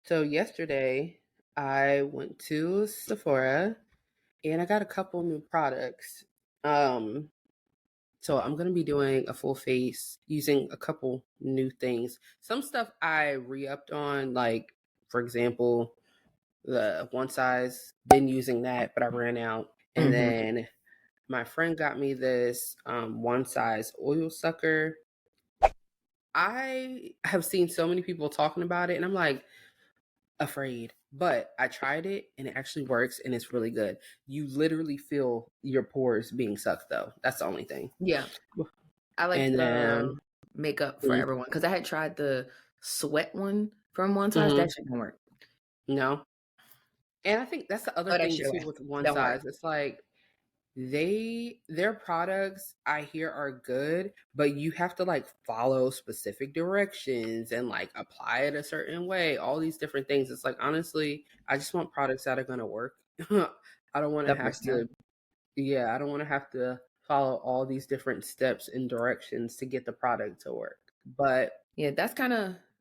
So yesterday I went to Sephora and I got a couple new products. Um, so I'm gonna be doing a full face using a couple new things. Some stuff I re-upped on, like for example, the one size, been using that, but I ran out. And Mm-hmm. then my friend got me this one size oil sucker. I have seen so many people talking about it, and I'm like, afraid, but I tried it and it actually works and it's really good. You literally feel your pores being sucked though. That's the only thing. Yeah, I like And the then makeup for mm, everyone because I had tried the sweat one from One Size. mhm, That shit didn't work. no. And I think that's the other Oh, that thing shit too with one don't work. size. It's like their products I hear are good, but you have to like follow specific directions and like apply it a certain way, all these different things. It's like honestly, I just want products that are gonna work. I don't want to The have first time. to Yeah, I don't want to have to follow all these different steps and directions to get the product to work. But Yeah,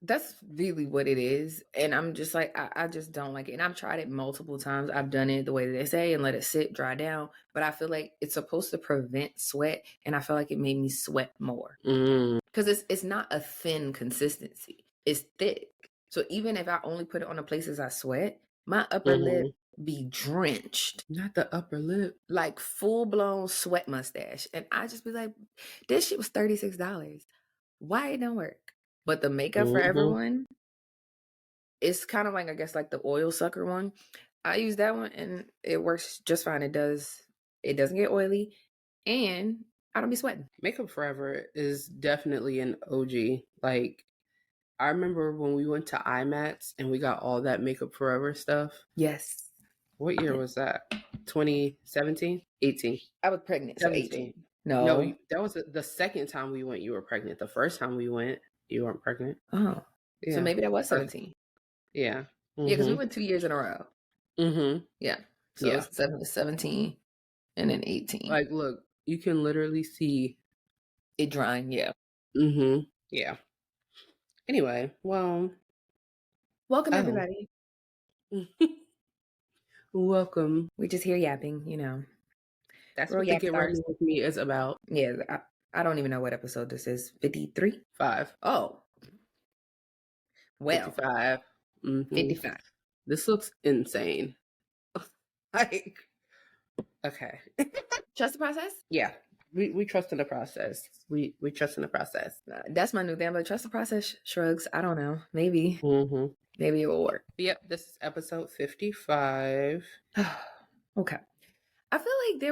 that's really what it is. And I'm just like, I just don't like it. And I've tried it multiple times. I've done it the way that they say and let it sit, dry down. But I feel like it's supposed to prevent sweat. And I feel like it made me sweat more. mm, Because it's not a thin consistency. It's thick. So even if I only put it on the places I sweat, my upper lip mhm. be drenched. Not the upper lip. Like full blown sweat mustache. And I just be like, this shit was $36. Why it don't work? But the makeup for Hmm. everyone, it's kind of like I guess like the oil sucker one. I use that one and it works just fine. It doesn't get oily and I don't be sweating. Makeup Forever is definitely an OG. Like I remember when we went to IMAX and we got all that Makeup Forever stuff. Yes. What year was that? 2017? 18? I was pregnant, so 18. 17. No, No. that was the second time we went. You were pregnant. The first time we went, you weren't pregnant. Oh. So Yeah. maybe that was First, 17. yeah. Yeah, because we Mhm. went 2 years in a row. Mhm. Yeah. So Yeah. it's 17 and then 18. Like, look, you can literally see. It drying, yeah. Mhm. Yeah. Anyway, well, Welcome oh, everybody. welcome. We just here yapping, That's Real what the yap Get Ready stars. With Me is about. Yeah, I don't even know what episode this is. 53? 5, Oh, well, 55. Mhm. 55. This looks insane. Like, okay. Trust the process? Yeah. We trust in the process. We trust in the process. That's my new thing. But trust the process shrugs. I don't know. Maybe. Mhm. Maybe it will work. Yep, this is episode 55. Okay. I feel like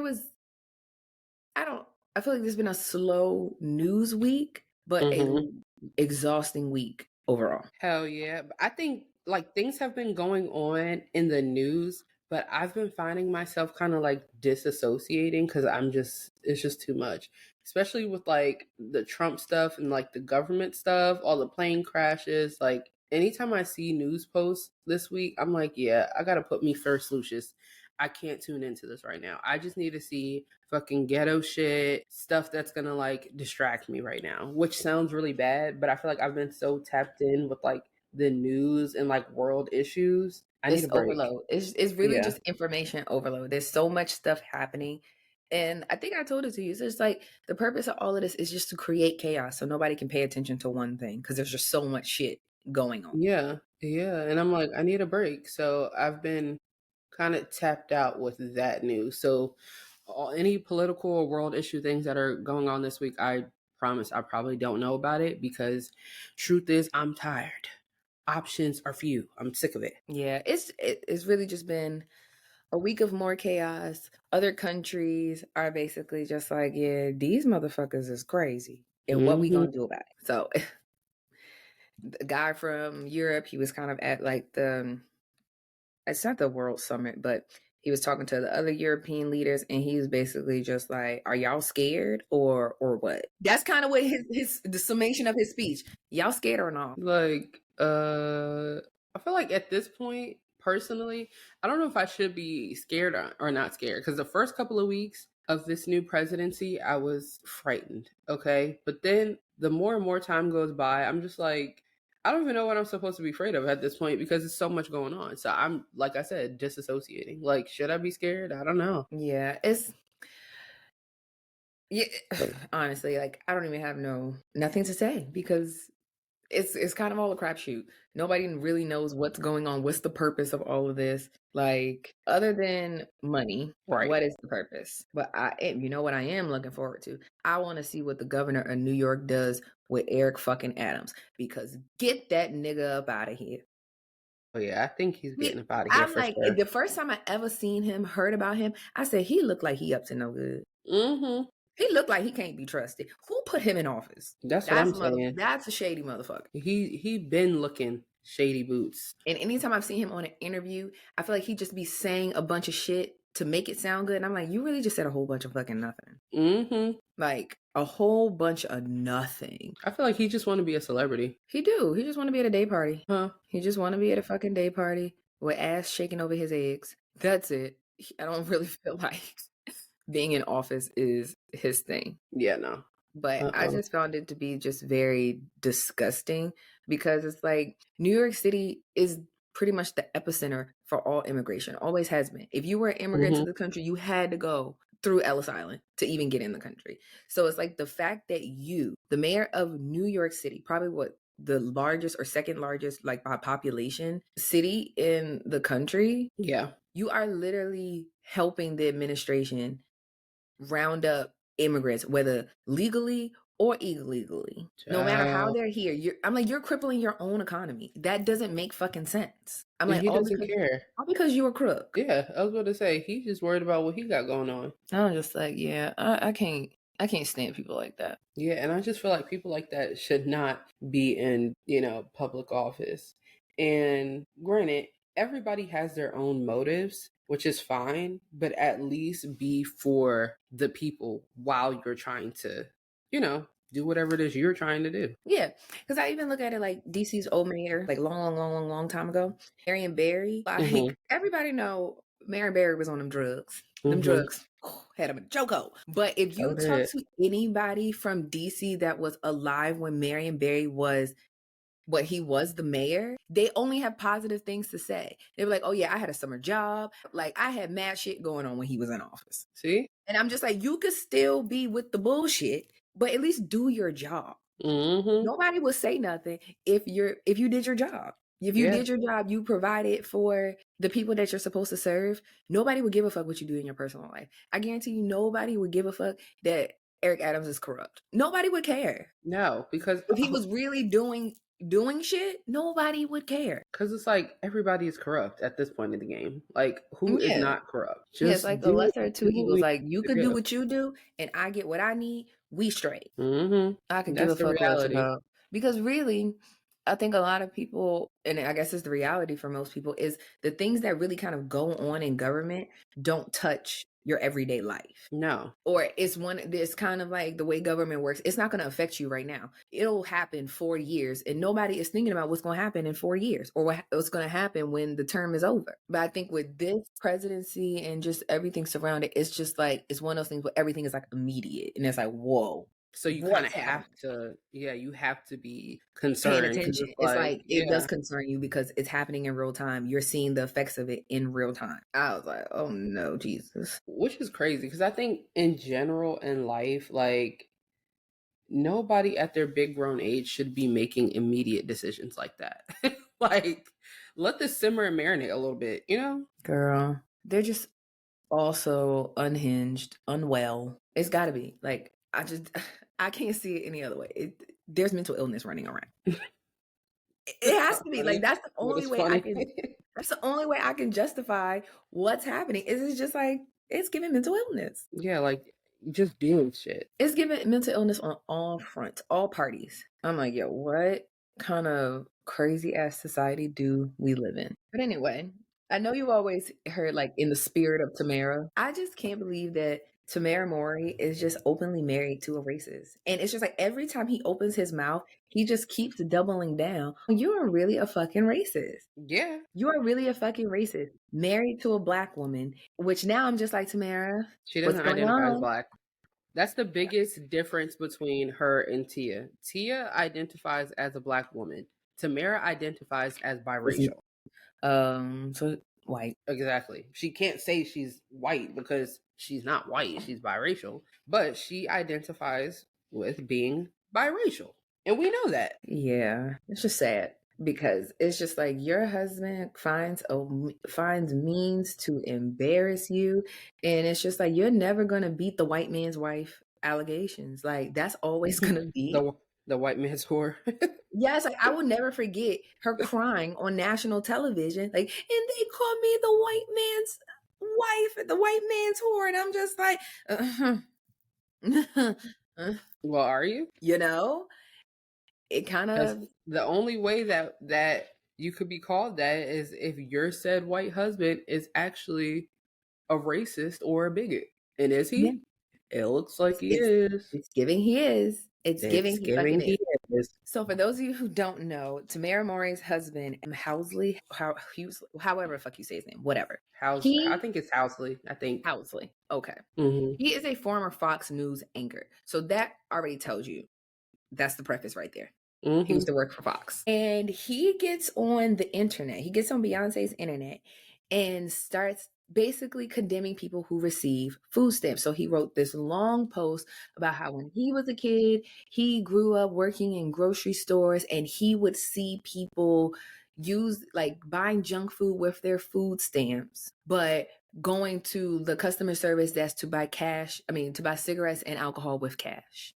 I feel like there's been a slow news week, but a Mhm. exhausting week overall. Hell yeah. I think like things have been going on in the news, but I've been finding myself kind of like disassociating because it's just too much. Especially with like the Trump stuff and like the government stuff, all the plane crashes. Like anytime I see news posts this week, I'm like, yeah, I gotta put me first, Lucius. I can't tune into this right now. I just need to see fucking ghetto shit, stuff that's gonna like distract me right now, which sounds really bad, but I feel like I've been so tapped in with like the news and like world issues. I need It's a break. overload. It's really Yeah. just information overload. There's so much stuff happening. And I think I told it to you. It's just like the purpose of all of this is just to create chaos so nobody can pay attention to one thing because there's just so much shit going on. Yeah. Yeah. And I'm like, I need a break. So I've been kind of tapped out with that news. So any political or world issue things that are going on this week, I promise I probably don't know about it because truth is I'm tired. Options are few. I'm sick of it. Yeah, it's really just been a week of more chaos. Other countries are basically just like, yeah, these motherfuckers is crazy. And what we Hmm. gonna do about it? So the guy from Europe, he was kind of at like it's not the World Summit, but he was talking to the other European leaders, and he was basically just like, "Are y'all scared or what?" That's kind of what the summation of his speech. Y'all scared or not? Like, I feel like at this point, personally, I don't know if I should be scared or not scared because the first couple of weeks of this new presidency, I was frightened. Okay. But then the more and more time goes by, I'm just like, I don't even know what I'm supposed to be afraid of at this point because there's so much going on. So I'm, like I said, disassociating. Like, should I be scared? I don't know. Yeah, yeah, honestly, like I don't even have nothing to say because it's kind of all a crapshoot. Nobody really knows what's going on. What's the purpose of all of this? Like, other than money, Right. what is the purpose? But you know what I am looking forward to? I want to see what the governor of New York does with Eric fucking Adams because get that nigga up out of here. Oh yeah, I think he's getting up out of here I'm for like, sure. the first time I ever seen him, heard about him, I said he looked like he up to no good. Mm-hmm. He looked like he can't be trusted. Who put him in office? That's what I'm saying. That's a shady motherfucker. He been looking shady boots. And anytime I've seen him on an interview, I feel like he just be saying a bunch of shit to make it sound good. And I'm like, you really just said a whole bunch of fucking nothing. Mm-hmm. Like a whole bunch of nothing. I feel like he just want to be a celebrity. He do. He just want to be at a day party. Huh? He just want to be at a fucking day party with ass shaking over his eggs. That's it. I don't really feel like being in office is his thing. Yeah, no. But I just found it to be just very disgusting because it's like New York City is pretty much the epicenter for all immigration. Always has been. If you were an immigrant to the country, you had to go through Ellis Island to even get in the country. So it's like the fact that you, the mayor of New York City, probably what the largest or second largest, like by population, city in the country. Yeah. You are literally helping the administration round up immigrants, whether legally or illegally. No matter how they're here, I'm like, you're crippling your own economy. That doesn't make fucking sense. I'm like, he doesn't care. All because you a crook. Yeah, I was about to say he's just worried about what he got going on. I'm just like, yeah, I can't stand people like that. Yeah, and I just feel like people like that should not be in, public office. And granted, everybody has their own motives, which is fine, but at least be for the people while you're trying to, do whatever it is you're trying to do. Yeah, because I even look at it like DC's old mayor, like long time ago, Marion Barry. Like everybody know Marion Barry was on them drugs. Them drugs had him in a chokehold. But if you talk to anybody from DC that was alive when Marion Barry was what he was the mayor, they only have positive things to say. They were like, oh yeah, I had a summer job. Like I had mad shit going on when he was in office. See? And I'm just like, you could still be with the bullshit, but at least do your job. Nobody will say nothing if you did your job. If you did your job, you provided for the people that you're supposed to serve. Nobody would give a fuck what you do in your personal life. I guarantee you, nobody would give a fuck that Eric Adams is corrupt. Nobody would care. No, because if he was really doing shit, nobody would care. Because it's like everybody is corrupt at this point in the game. Like, who is not corrupt? Just it's like the lesser of two evils. Like, you could do what you do, and I get what I need. We straight. I can give a fuck what about. Because really, I think a lot of people, and I guess it's the reality for most people, is the things that really kind of go on in government don't touch your everyday life. No. Or it's kind of like the way government works. It's not going to affect you right now. It'll happen 4 years and nobody is thinking about what's going to happen in 4 years or what's going to happen when the term is over. But I think with this presidency and just everything surrounded, it's just like, it's one of those things where everything is like immediate and it's like, whoa. So you kind of have to, you have to be concerned. Paying attention. It's like it does concern you because it's happening in real time. You're seeing the effects of it in real time. I was like, oh no, Jesus. Which is crazy because I think in general in life, like nobody at their big grown age should be making immediate decisions like that. Like, let this simmer and marinate a little bit, Girl, they're just also unhinged, unwell. It's got to be like. I can't see it any other way. There's mental illness running around. It has to be like that's the only way I can. That's the only way I can justify what's happening. It's just like it's giving mental illness. Yeah, like just doing shit. It's giving mental illness on all fronts, all parties. I'm like, yo, what kind of crazy ass society do we live in? But anyway, I know you've always heard like in the spirit of Tamera. I just can't believe that Tamera Mowry is just openly married to a racist. And it's just like every time he opens his mouth, he just keeps doubling down. You are really a fucking racist. Yeah. You are really a fucking racist. Married to a black woman, which now I'm just like, Tamera. She doesn't identify as black. That's the biggest difference between her and Tia. Tia identifies as a black woman. Tamera identifies as biracial. So white. Exactly. She can't say she's white because she's not white. She's biracial, but she identifies with being biracial. And we know that. Yeah, it's just sad because it's just like your husband finds means to embarrass you, and it's just like you're never gonna beat the white man's wife allegations. Like that's always gonna be. The white man's whore. Yes, like I will never forget her crying on national television, like, and they call me the white man's wife, the white man's whore, and I'm just like, Well, are you? you know, it kind Because of. the only way that you could be called that is if your said white husband is actually a racist or a bigot. And is Yeah. he? It looks like he It's is. it's giving he is. It's giving he fucking is. He is. So for those of you who don't know, Tamera Mowry's husband, however the fuck you say his name, whatever. I think it's Housley. I think. Housley. Okay. Mm-hmm. He is a former Fox News anchor. So that already tells you that's the preface right there. Mm-hmm. He used to work for Fox. And he gets on the internet. He gets on Beyonce's internet and starts basically condemning people who receive food stamps. So he wrote this long post about how when he was a kid, he grew up working in grocery stores and he would see people use like buying junk food with their food stamps, but going to the customer service desk to buy to buy cigarettes and alcohol with cash.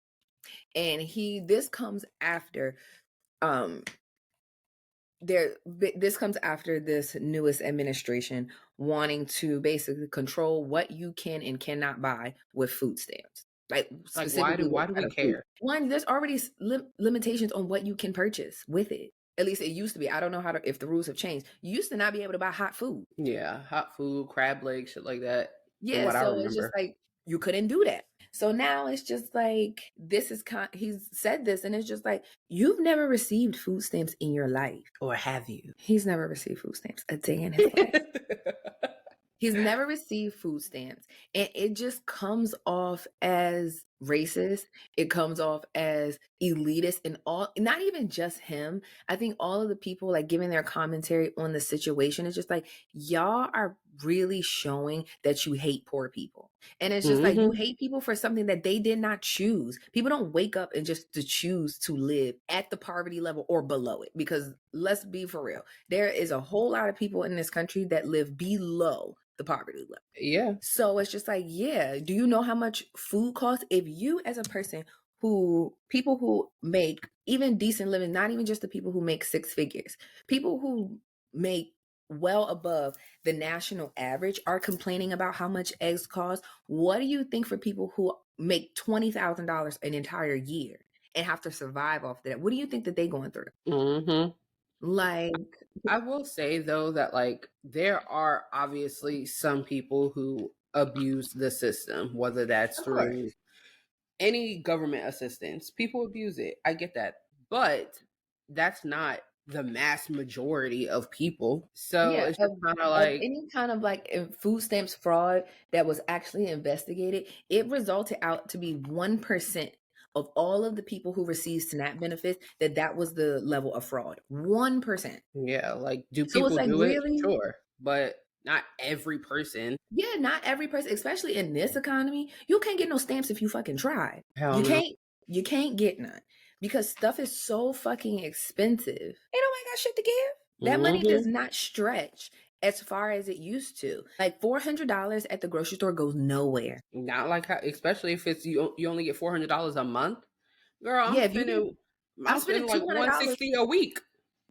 And this comes after this comes after this newest administration wanting to basically control what you can and cannot buy with food stamps. Like specifically, why do we care? One, there's already limitations on what you can purchase with it. At least it used to be. I don't know if the rules have changed. You used to not be able to buy hot food. Yeah, hot food, crab legs, shit like that. Yeah, so it's just like you couldn't do that. So now it's just like he's said this, and it's just like you've never received food stamps in your life, or have you? He's never received food stamps a day in his life. He's never received food stamps, and it just comes off as racist. It comes off as elitist, and not even just him. I think all of the people like giving their commentary on the situation is just like y'all are really showing that you hate poor people. And it's just like you hate people for something that they did not choose. People don't wake up and just to choose to live at the poverty level or below it, because let's be for real, there is a whole lot of people in this country that live below the poverty level. Yeah. So it's just like, yeah, do you know how much food costs? If you as a person people who make even decent living, not even just the people who make six figures, people who make well above the national average are complaining about how much eggs cost. What do you think for people who make $20,000 an entire year and have to survive off that? What do you think that they're going through? Mm-hmm. Like, I will say though that like there are obviously some people who abuse the system, whether that's through any government assistance. People abuse it. I get that. But that's not the mass majority of people. So yeah, it's just kind of like any kind of like food stamps fraud that was actually investigated, it resulted out to be 1% of all of the people who receive SNAP benefits that was the level of fraud. 1%. Yeah, like do people do really? It? Sure, but not every person. Yeah, not every person, especially in this economy. You can't get no stamps if you fucking try. You can't get none because stuff is so fucking expensive. Ain't nobody got shit to give. That money does not stretch as far as it used to. Like $400 at the grocery store goes nowhere. Not like how, especially if it's you only get $400 a month. Girl, I'm spending like $160 a week.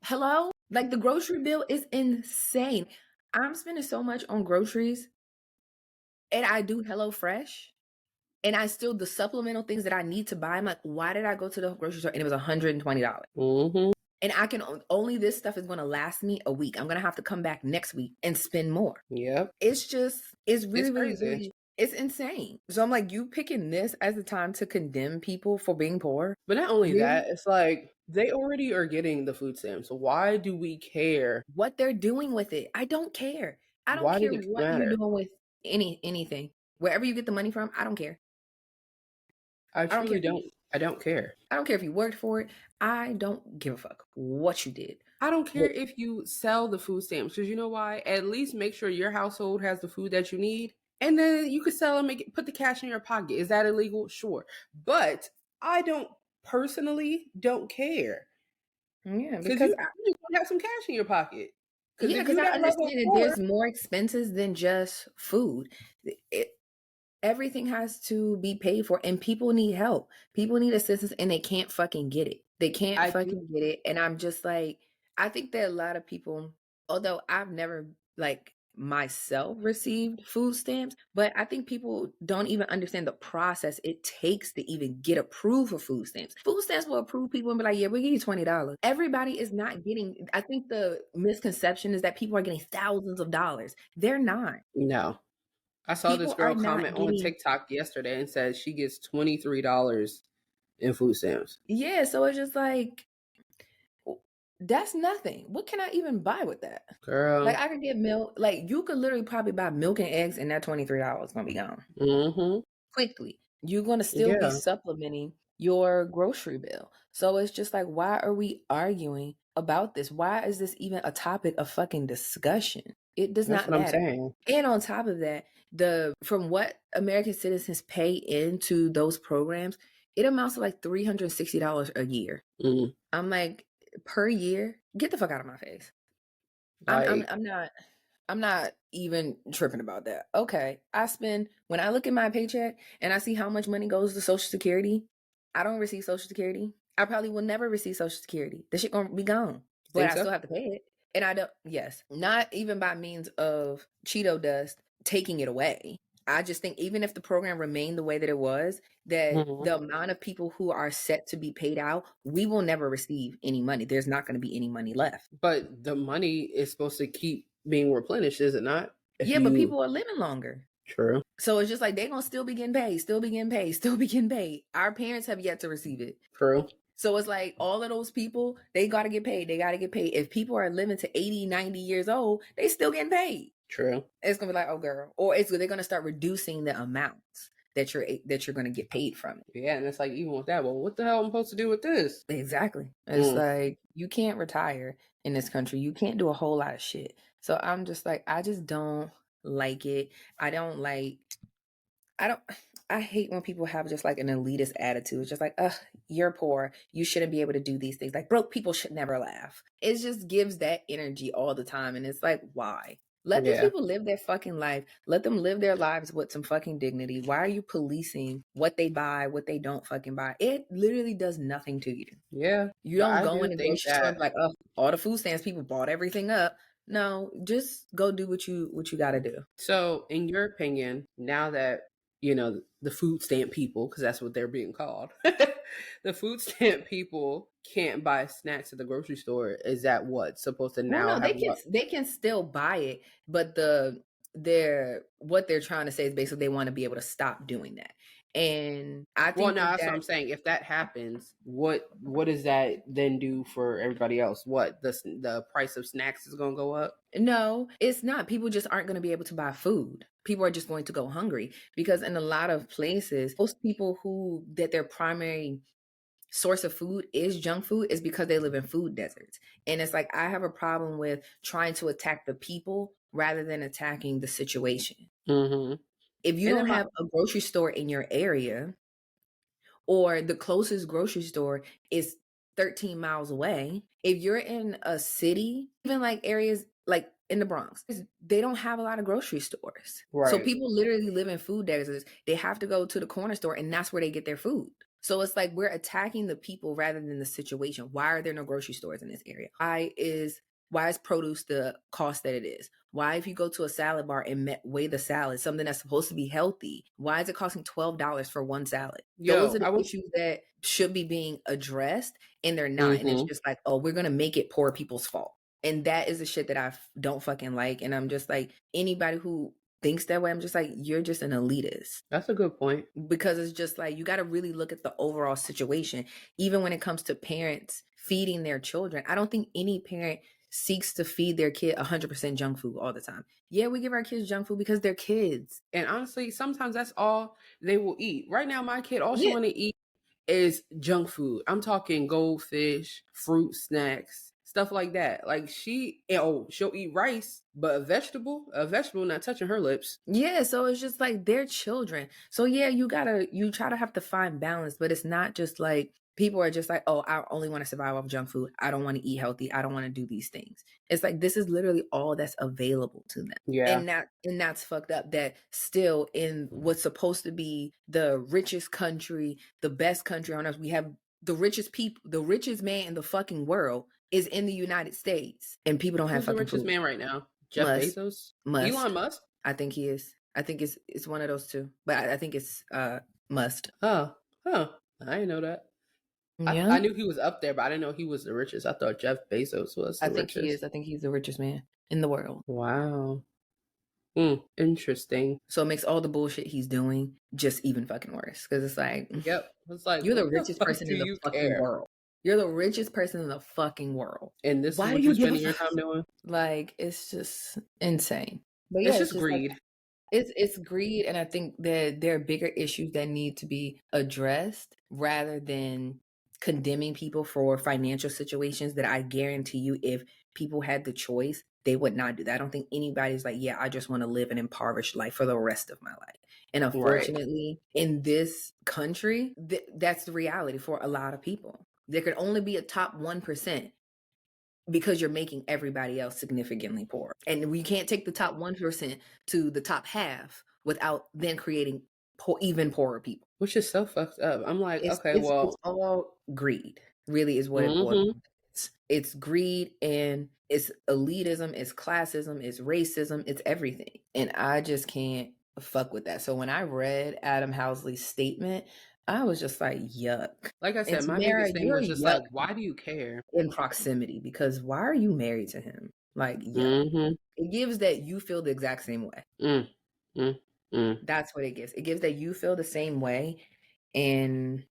Hello? Like the grocery bill is insane. I'm spending so much on groceries, and I do HelloFresh, and the supplemental things that I need to buy. I'm like, why did I go to the grocery store and it was $120? And I can only this stuff is going to last me a week. I'm going to have to come back next week and spend more. Yep. It's really, it's insane. So I'm like, you picking this as the time to condemn people for being poor? But not only that, it's like they already are getting the food stamps. So why do we care what they're doing with it? I don't care. I don't care what you're doing with anything. Wherever you get the money from, I don't care. I truly don't. I don't care. I don't care if you worked for it. I don't give a fuck what you did. I don't care But if you sell the food stamps, because you know why? At least make sure your household has the food that you need, and then you could sell them, put the cash in your pocket. Is that illegal? Sure, but I don't personally don't care, yeah, because because you just want to have some cash in your pocket. Because yeah, if because you I that level understand that poor, there's more expenses than just food. It, everything has to be paid for, and people need help. People need assistance, and they can't fucking get it. They can't I do. fucking get it. And I'm just like, I think that a lot of people, although I've never like myself received food stamps, but I think people don't even understand the process it takes to even get approved for food stamps. Food stamps will approve people and be like, yeah, we'll give you $20. Everybody is not getting, I think the misconception is that people are getting thousands of dollars. They're not. No, I saw this People are girl not comment on getting. TikTok yesterday and said she gets $23 in food stamps. Yeah, so it's just like that's nothing. What can I even buy with that? Like Girl, I could get milk. Like you could literally probably buy milk and eggs, and that $23 gonna be gone mm-hmm, quickly. You're gonna still be yeah, supplementing your grocery bill. So it's just like, why are we arguing about this? Why is this even a topic of fucking discussion? It does that's not what I'm matter. saying. And on top of that, the from what American citizens pay into those programs, it amounts to like $360 a year. Mm, I'm like, per year, get the fuck out of my face. I'm I'm like, I'm not I'm not even tripping about that. Okay, I spend when I look at my paycheck and I see how much money goes to Social Security. I don't receive Social Security. I probably will never receive Social Security. The shit gonna be gone, but think I so? still have to pay it. And I don't. Yes, not even by means of Cheeto dust taking it away. I just think even if the program remained the way that it was, that Mhm. the amount of people who are set to be paid out, we will never receive any money. There's not going to be any money left. But the money is supposed to keep being replenished, is it not? If Yeah, but you people are living longer. true, So it's just like they're gonna still be getting paid, still be getting paid, still be getting paid. Our parents have yet to receive it. true, So it's like all of those people, they gotta get paid. They gotta get paid. If people are living to 80, 90 years old, they still getting paid. true. It's gonna be like, oh girl. Or they're gonna start reducing the amounts that you're gonna get paid from it. Yeah, and it's like even with that, well, what the hell am I supposed to do with this? Exactly. It's Mm, like you can't retire in this country. You can't do a whole lot of shit. So I'm just like, I just don't like it. I don't like I don't I hate when people have just like an elitist attitude. It's just like, ugh, you're poor. You shouldn't be able to do these things. Like broke people should never laugh. It just gives that energy all the time. And it's like, why? Let these yeah, people live their fucking life. Let them live their lives with some fucking dignity. Why are you policing what they buy, what they don't fucking buy? It literally does nothing to you. yeah. You But don't I go do in the think grocery store and that, be like, oh, all the food stamps people bought everything up. No, just go do what you gotta do. so in your opinion, now that the food stamp people, because that's what they're being called, the food stamp people can't buy snacks at the grocery store. Is that what supposed to Well, now no, have they can what? they can still buy it, but they're what they're trying to say is basically they want to be able to stop doing that. And I Well, think no, that that's what I'm saying. If that happens, what does that then do for everybody else? What the price of snacks is going to go up? no, it's not. People just aren't going to be able to buy food. People are just going to go hungry because in a lot of places, most people who that their primary source of food is junk food is because they live in food deserts. And it's like I have a problem with trying to attack the people rather than attacking the situation. Mm-hmm. If you And don't then my have a grocery store in your area, or the closest grocery store is 13 miles away. If you're in a city, even like areas like in the Bronx, they don't have a lot of grocery stores. So right, people literally live in food deserts. They have to go to the corner store and that's where they get their food. So it's like we're attacking the people rather than the situation. Why are there no grocery stores in this area? Why is produce the cost that it is? Why, if you go to a salad bar and weigh the salad, something that's supposed to be healthy, why is it costing $12 for one salad? Those yo, are the I was. issues that should be being addressed, and they're not. And it's Mm-hmm. just like, oh, we're gonna make it poor people's fault, and that is the shit that don't fucking like. And I'm just like, anybody who thinks that way, I'm just like, you're just an elitist That's a good point. because it's just like you got to really look at the overall situation. Even when it comes to parents feeding their children, I don't think any parent seeks to feed their kid 100% junk food all the time. Yeah, we give our kids junk food because they're kids. And honestly, sometimes that's all they will eat. Right now, my kid, all she Yeah, want to eat is junk food. I'm talking goldfish, fruit snacks, stuff like that. Like she'll eat rice, but a vegetable not touching her lips. Yeah, so it's just like they're children. So yeah, you try to have to find balance, but it's not just like people are just like, oh, I only want to survive off junk food. I don't want to eat healthy. I don't want to do these things. It's like this is literally all that's available to them. Yeah. And that's fucked up that still in what's supposed to be the richest country, the best country on earth, we have the richest people, the richest man in the fucking world is in the United States, and people don't have Who's the fucking richest food. man right now? Jeff Bezos? Elon Musk? I think he is. I think it's one of those two, but I think it's Must. Oh, I didn't know that. Yeah, I knew he was up there, but I didn't know he was the richest. I thought Jeff Bezos was the I think richest. he is. I think he's the richest man in the world. Wow. Interesting. So it makes all the bullshit he's doing just even fucking worse, because it's like, yep, it's like you're the richest person in the fucking world. You're the richest person in the fucking world, and this is what you're spending your time doing. Like, it's just insane. But yeah, it's just greed. Like, it's greed, and I think that there are bigger issues that need to be addressed rather than condemning people for financial situations that I guarantee you, if people had the choice, they would not do that. I don't think anybody's like, yeah, I just want to live an impoverished life for the rest of my life. And unfortunately, in this country, that's the reality for a lot of people. There could only be a top 1% because you're making everybody else significantly poorer. And we can't take the top 1% to the top half without then creating even poorer people. Which is so fucked up. I'm like, It's all greed, really, is what it boils down to. It's greed, and it's elitism, it's classism, it's racism, it's everything. And I just can't fuck with that. So when I read Adam Housley's statement, I was just like, yuck. Like I said, my biggest thing was just like, why do you care? In proximity, because why are you married to him? Like, yuck. It gives that you feel the exact same way. That's what it gives. It gives that you feel the same way, and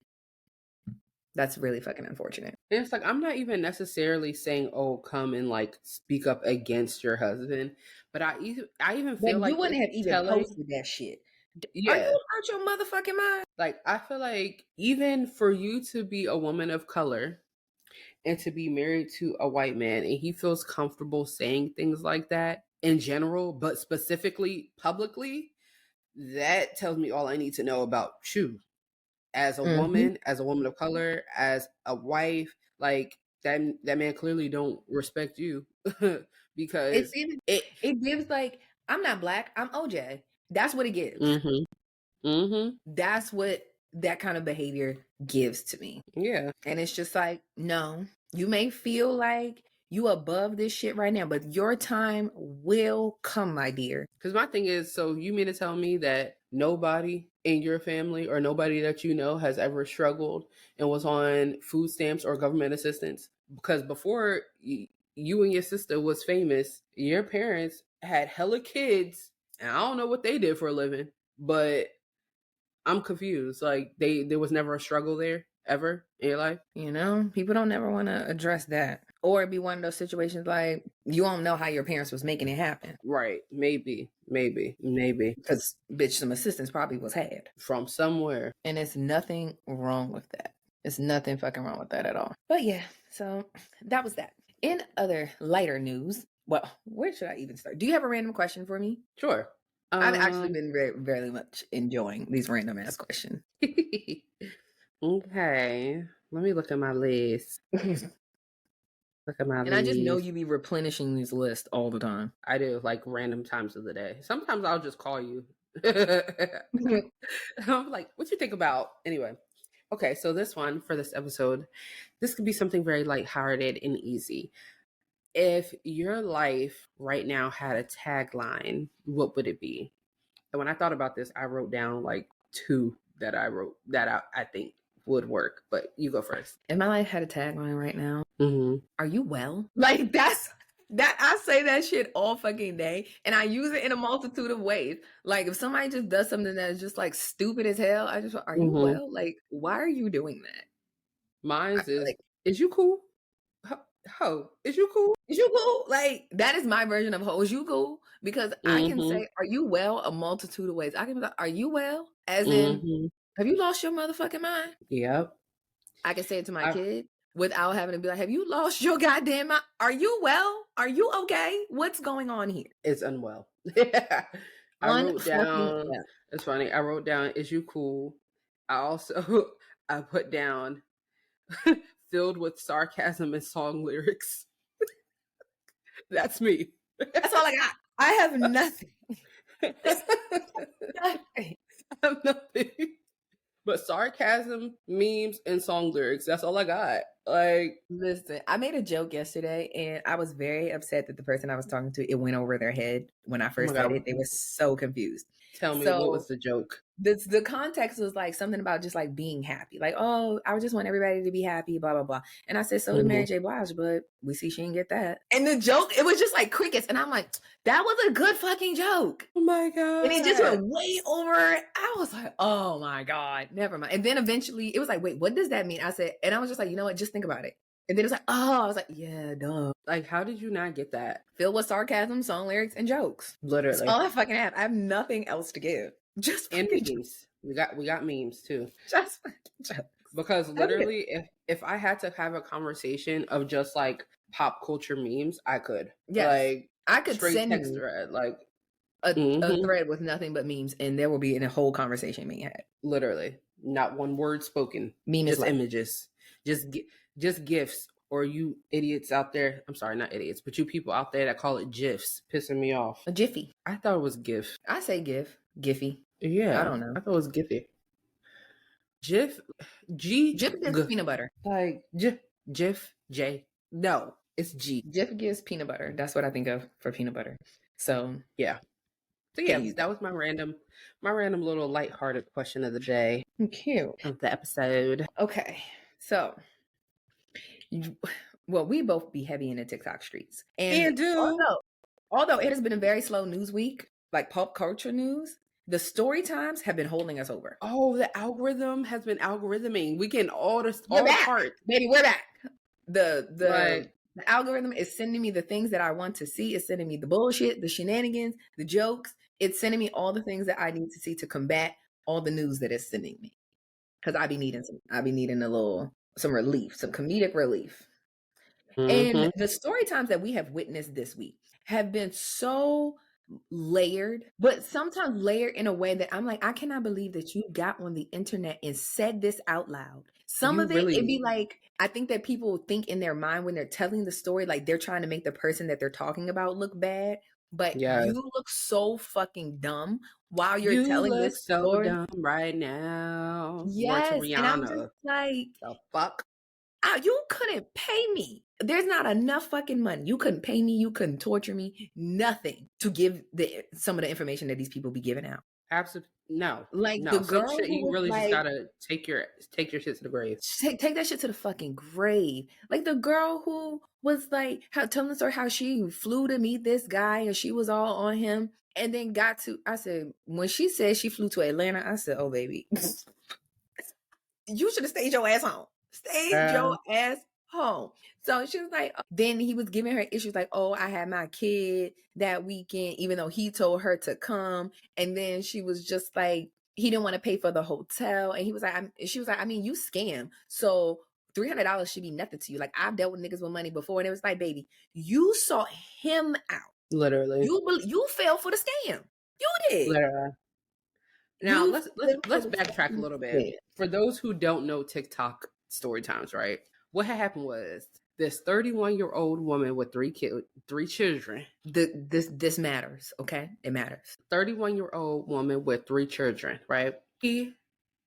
that's really fucking unfortunate. And it's like, I'm not even necessarily saying, oh, come and like speak up against your husband, but I even feel like you wouldn't have even posted that shit. Yeah. Are you out your motherfucking mind? Like, I feel like even for you to be a woman of color and to be married to a white man, and he feels comfortable saying things like that in general, but specifically publicly, that tells me all I need to know about you as a woman, as a woman of color, as a wife. Like, that man clearly don't respect you because it gives like, I'm not black, I'm OJ. That's what it gives. That's what that kind of behavior gives to me. Yeah. And it's just like, no, you may feel like you above this shit right now, but your time will come, my dear. Because my thing is, so you mean to tell me that nobody in your family or nobody that you know has ever struggled and was on food stamps or government assistance? Because before you and your sister was famous, your parents had hella kids, and I don't know what they did for a living, but I'm confused. Like, there was never a struggle there ever in your life? You know, people don't ever want to address that. Or it'd be one of those situations like, you don't know how your parents was making it happen. Right. Maybe. Because, bitch, some assistance probably was had. From somewhere. And it's nothing wrong with that. It's nothing fucking wrong with that at all. But yeah, so that was that. In other lighter news, well, where should I even start? Do you have a random question for me? Sure. I've actually been very, very much enjoying these random ass questions. Okay. Let me look at my list. And I just know you be replenishing these lists all the time. I do, like random times of the day. Sometimes I'll just call you. I'm like, what you think about? Anyway. Okay, so this one for this episode, this could be something very lighthearted and easy. If your life right now had a tagline, what would it be? And when I thought about this, I wrote down like two that I think would work, but you go first. If my life had a tagline right now, are you well? Like, that I say that shit all fucking day, and I use it in a multitude of ways. Like, if somebody just does something that is just like stupid as hell, I just, are you well? Like, why are you doing that? Mine's is, like, is you cool? Ho, is you cool? Is you cool? Like, that is my version of ho. Is you cool? Because I can say, are you well? A multitude of ways. I can be like, are you well? As in, have you lost your motherfucking mind? Yep. I can say it to my I, kid without having to be like, have you lost your goddamn mind? Are you well? Are you okay? What's going on here? it's unwell. I wrote Unfucking down, well. it's funny, I wrote down, is you cool? I also, I put down, filled with sarcasm and song lyrics. That's me. That's all I got. I have nothing. I have nothing but sarcasm, memes, and song lyrics. That's all I got. Like, listen, I made a joke yesterday and I was very upset that the person I was talking to, it went over their head when I oh first my said God, it. They were so confused. tell me, what was So the joke? the context was like something about just like being happy. Like, oh, I just want everybody to be happy, blah, blah, blah. And I said, so did Mary J. Blige, but we see she didn't get that. And the joke, it was just like crickets. And I'm like, that was a good fucking joke. Oh my God. And it just went way over. I was like, oh my God, never mind. And then eventually it was like, wait, what does that mean? I said, and I was just like, you know what? Just think about it. And then it was like, oh, I was like, yeah, duh. Like, how did you not get that? Filled with sarcasm, song lyrics, and jokes. Literally. That's all I fucking have. I have nothing else to give. Just and fucking memes. We got memes too. Just fucking jokes. Because literally, if I had to have a conversation of just like pop culture memes, I could. Yes. Like, I could straight send text you thread, like a thread with nothing but memes, and there will be a whole conversation being had. Literally, not one word spoken. Meme just is like images, just gifs. Or you idiots out there, I'm sorry, not idiots, but you people out there that call it GIFs, pissing me off. a jiffy. I thought it was GIF. I say gif, giphy. Yeah, I don't know. I thought it was Giphy. GIF, G, Jif gives peanut butter. like GIF, J. No, it's G. Jif gives peanut butter. That's what I think of for peanut butter. So yeah. So yeah, that was my random little lighthearted question of the day. Cute. Of the episode. Okay, so we both be heavy in the TikTok streets, and although it has been a very slow news week, like pop culture news, the Storytimes have been holding us over. Oh, the algorithm has been algorithming. We can all the parts. Baby, we're back. The algorithm is sending me the things that I want to see. It's sending me the bullshit, the shenanigans, the jokes. It's sending me all the things that I need to see to combat all the news that it's sending me. Because I be needing some relief, some comedic relief. Mm-hmm. And the story times that we have witnessed this week have been so layered, but sometimes layered in a way that I'm like, I cannot believe that you got on the internet and said this out loud. Some of it, it'd be like, I think that people think in their mind when they're telling the story, like they're trying to make the person that they're talking about look bad. But you look so fucking dumb while you're telling this story. So dumb right now. Yes, and I'm just like, the fuck? You couldn't pay me. There's not enough fucking money. You couldn't pay me. You couldn't torture me. Nothing to give some of the information that these people be giving out. Absolutely no. Like no. The girl, shit, you really just gotta take your shit to the grave. Take that shit to the fucking grave. Like the girl who was like telling the story how she flew to meet this guy and she was all on him, and then got to. I said when she said she flew to Atlanta, I said, "Oh baby, you should have stayed your ass home. Stay your ass home." So she was like, then he was giving her issues like, oh, I had my kid that weekend, even though he told her to come. And then she was just like, he didn't want to pay for the hotel. And he was like, she was like, I mean, you scam. So $300 should be nothing to you. Like I've dealt with niggas with money before. And it was like, baby, you sought him out. Literally. You fell for the scam. You did. Literally. Now let's backtrack a little bit. For those who don't know TikTok story times, right? What had happened was this 31-year-old woman with three children. This matters, okay? It matters. 31-year-old woman with 3 children, right? He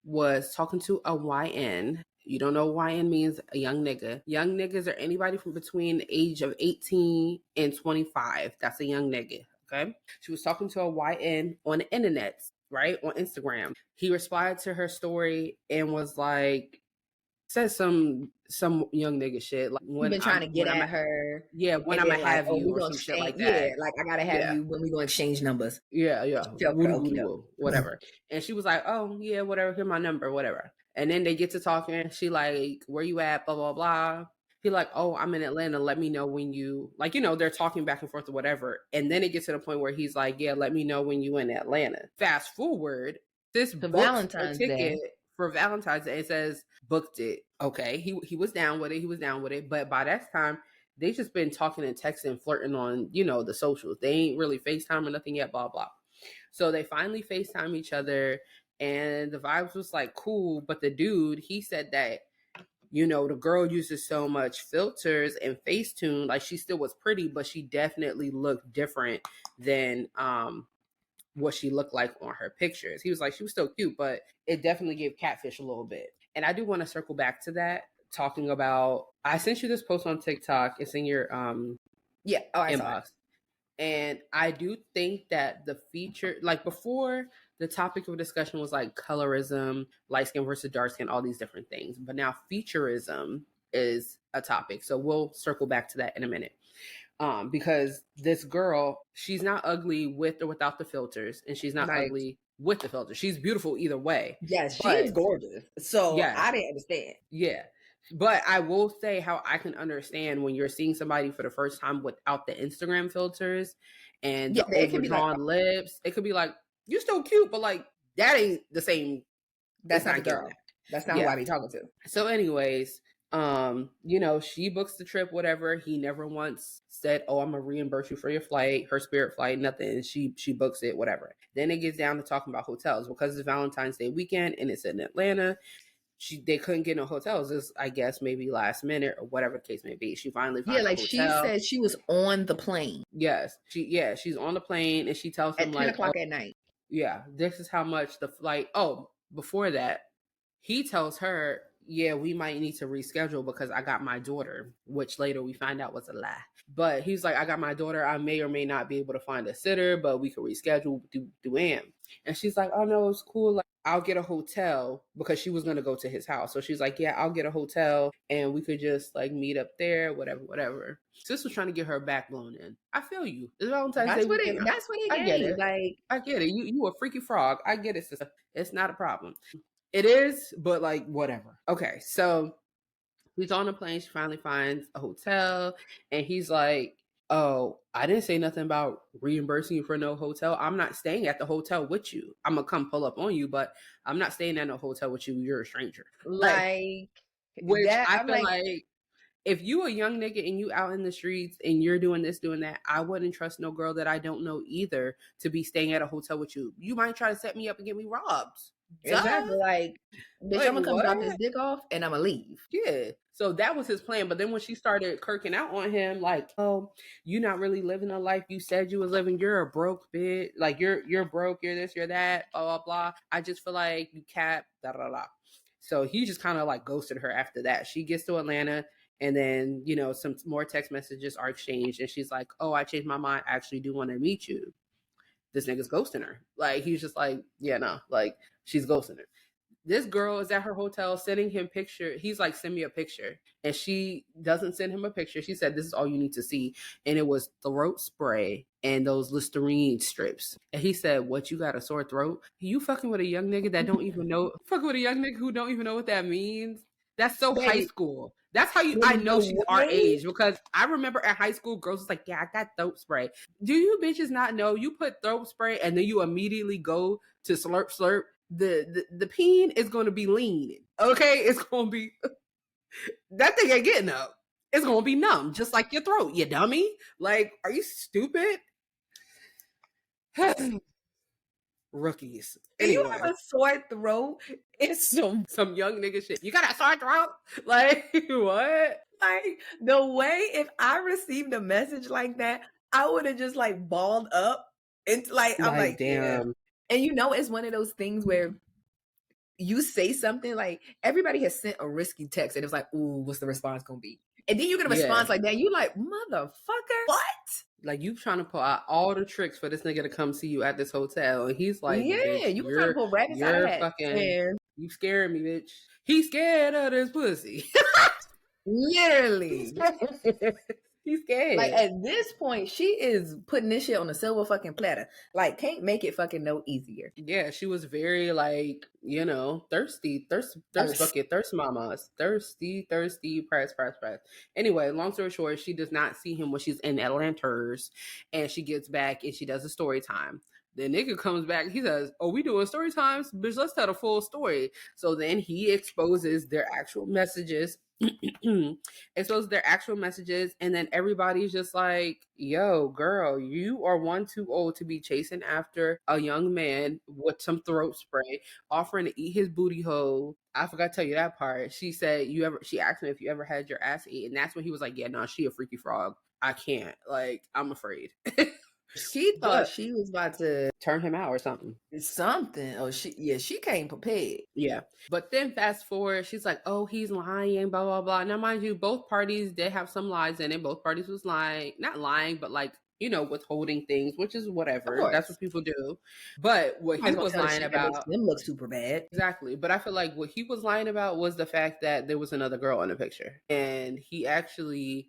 was talking to a YN. You don't know what YN means? A young nigga. Young niggas are anybody from between the age of 18 and 25. That's a young nigga, okay? She was talking to a YN on the internet, right? On Instagram. He responded to her story and was like, said some young nigga shit like when you've been trying to get at her. Yeah, when I'm gonna have you or some shit like that. Yeah, like I gotta have you when we gonna exchange numbers. Yeah. Whatever. And she was like, oh yeah, whatever, here's my number, whatever. And then they get to talking. She like, where you at? Blah blah blah. He like, oh, I'm in Atlanta. Let me know when you like, they're talking back and forth or whatever. And then it gets to the point where he's like, yeah, let me know when you in Atlanta. Fast forward, this Valentine's ticket Day for Valentine's Day. It says booked it. Okay, he was down with it. He was down with it. But by that time, they just been talking and texting, flirting on the socials. They ain't really FaceTime or nothing yet. Blah blah. So they finally FaceTime each other, and the vibes was like cool. But the dude, he said that the girl uses so much filters and Facetune, like she still was pretty, but she definitely looked different than what she looked like on her pictures. He was like, she was still cute, but it definitely gave catfish a little bit. And I do want to circle back to that, talking about, I sent you this post on TikTok. It's in your inbox. And I do think that the feature, like before, the topic of discussion was like colorism, light skin versus dark skin, all these different things. But now featurism is a topic. So we'll circle back to that in a minute. Because this girl, she's not ugly with or without the filters, and she's not ugly with the filters. She's beautiful either way. Yes, she's gorgeous. So yes. I didn't understand. Yeah. But I will say how I can understand when you're seeing somebody for the first time without the Instagram filters and the overdrawn lips. It could be like, you're still cute, but like, that ain't the same. That's not the girl. That's not who I be talking to. So anyways, she books the trip, whatever. He never once said, oh, I'm gonna reimburse you for your flight, her Spirit flight, nothing. She books it, whatever. Then it gets down to talking about hotels because it's Valentine's Day weekend and it's in Atlanta. They couldn't get no hotels. This, I guess, maybe last minute or whatever the case may be. She finally found a hotel. She said she was on the plane. Yes, she's on the plane and she tells him at 10 o'clock at night. Yeah, this is how much the flight. Oh, before that, he tells her, yeah, we might need to reschedule because I got my daughter, which later we find out was a lie. But he's like, I got my daughter. I may or may not be able to find a sitter, but we could reschedule. Do am. And she's like, oh no, it's cool. Like, I'll get a hotel because she was going to go to his house. So she's like, yeah, I'll get a hotel and we could just like meet up there, whatever. Sis was trying to get her back blown in. I feel you. It's Valentine's Day. That's what it is. Like, I get it. You a freaky frog. I get it, sister. It's not a problem. It is, but like, whatever. Okay, so he's on the plane. She finally finds a hotel and he's like, oh, I didn't say nothing about reimbursing you for no hotel. I'm not staying at the hotel with you. I'm going to come pull up on you, but I'm not staying at no hotel with you. You're a stranger. Which I feel like if you a young nigga and you out in the streets and you're doing this, doing that, I wouldn't trust no girl that I don't know either to be staying at a hotel with you. You might try to set me up and get me robbed. Exactly. Like, bitch, I'm gonna come drop this dick off and I'm gonna leave. Yeah. So that was his plan. But then when she started kirking out on him, like, oh, you're not really living a life you said you was living. You're a broke bitch. Like, you're broke. You're this, you're that. Blah, blah, blah. I just feel like you cap. Da, da, da. So he just kind of like ghosted her after that. She gets to Atlanta. And then, some more text messages are exchanged. And she's like, oh, I changed my mind. I actually do want to meet you. This nigga's ghosting her. Like, he's just like, yeah, no. Like, she's ghosting her. This girl is at her hotel sending him picture. He's like, send me a picture. And she doesn't send him a picture. She said, this is all you need to see. And it was throat spray and those Listerine strips. And he said, what, you got a sore throat? You fucking with a young nigga that don't even know, fucking with a young nigga who don't even know what that means? That's so high school. That's how I know she's our age, because I remember at high school, girls was like, yeah, I got throat spray. Do you bitches not know you put throat spray and then you immediately go to slurp slurp? The peen is going to be lean. Okay? It's going to be, that thing ain't getting up. It's going to be numb, just like your throat, you dummy. Like, are you stupid? Rookies. Anyway. You have a sore throat? It's some young nigga shit. You got a sore throat? Like, what? Like, the way if I received a message like that, I would have just like balled up. And like, I'm like, damn. And it's one of those things where you say something like, everybody has sent a risky text and it was like, ooh, what's the response gonna be? And then you get a response like that. You like, motherfucker, what? Like, you trying to pull out all the tricks for this nigga to come see you at this hotel. And he's like, yeah, you trying to pull rabbits out of hat. You scaring me, bitch. He's scared of this pussy. Literally. He's scared. Like at this point, she is putting this shit on a silver fucking platter. Like, can't make it fucking no easier. Yeah, she was very like, thirsty, thirst bucket, thirst mamas, thirsty, press. Anyway, long story short, she does not see him when she's in Atlanta's, and she gets back and she does a story time. The nigga comes back, he says, "Oh, we doing story times? Bitch, let's tell the full story." So then he exposes their actual messages. Exposes their actual messages, and then everybody's just like, "Yo, girl, you are one too old to be chasing after a young man with some throat spray, offering to eat his booty hole." I forgot to tell you that part. She said, she asked him if you ever had your ass eaten. That's when he was like, "Yeah, no, she a freaky frog. I can't. Like, I'm afraid." She thought she was about to turn him out or something. Oh, she came prepared. Yeah. But then fast forward, she's like, "Oh, he's lying, blah, blah, blah." Now, mind you, both parties did have some lies in it. Both parties was lying. Not lying, but like, withholding things, which is whatever. That's what people do. But what he was lying about, them look super bad. Exactly. But I feel like what he was lying about was the fact that there was another girl in the picture. And he actually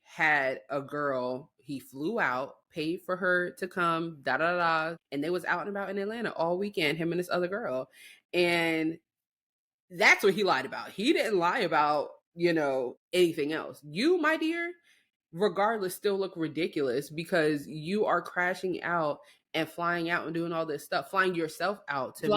had a girl. He flew out, paid for her to come, and they was out and about in Atlanta all weekend, him and this other girl. And that's what he lied about. He didn't lie about, anything else. You, my dear, regardless, still look ridiculous because you are crashing out and flying out and doing all this stuff, flying yourself out to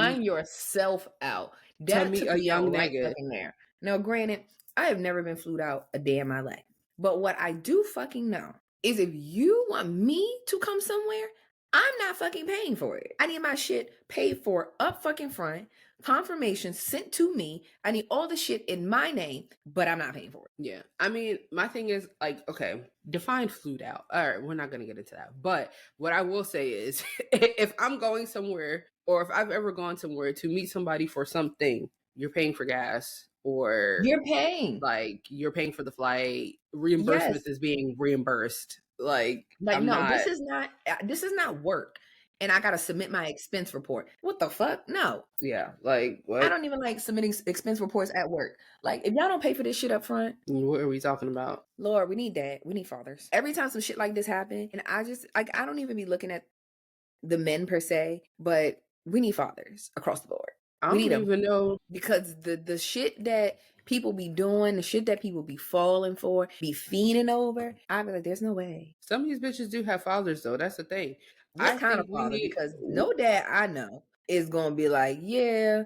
meet a young nigga. There. Now, granted, I have never been flew out a day in my life. But what I do fucking know is if you want me to come somewhere, I'm not fucking paying for it. I need my shit paid for up fucking front, confirmation sent to me. I need all the shit in my name, but I'm not paying for it. Yeah. I mean, my thing is like, okay, define flued out. All right, we're not going to get into that. But what I will say is if I'm going somewhere or if I've ever gone somewhere to meet somebody for something, you're paying for gas. Or you're paying for the flight. Reimbursement is being reimbursed. Like no, this is not work. And I gotta submit my expense report. What the fuck? No. Yeah, like what? I don't even like submitting expense reports at work. Like if y'all don't pay for this shit up front, what are we talking about? Lord, we need that. We need fathers. Every time some shit like this happen, and I just I don't even be looking at the men per se, but we need fathers across the board. I don't even know, because the shit that people be doing, the shit that people be falling for, be fiending over, I be like, there's no way. Some of these bitches do have fathers though. That's the thing. What kind of father? Because no dad I know is gonna be like, yeah,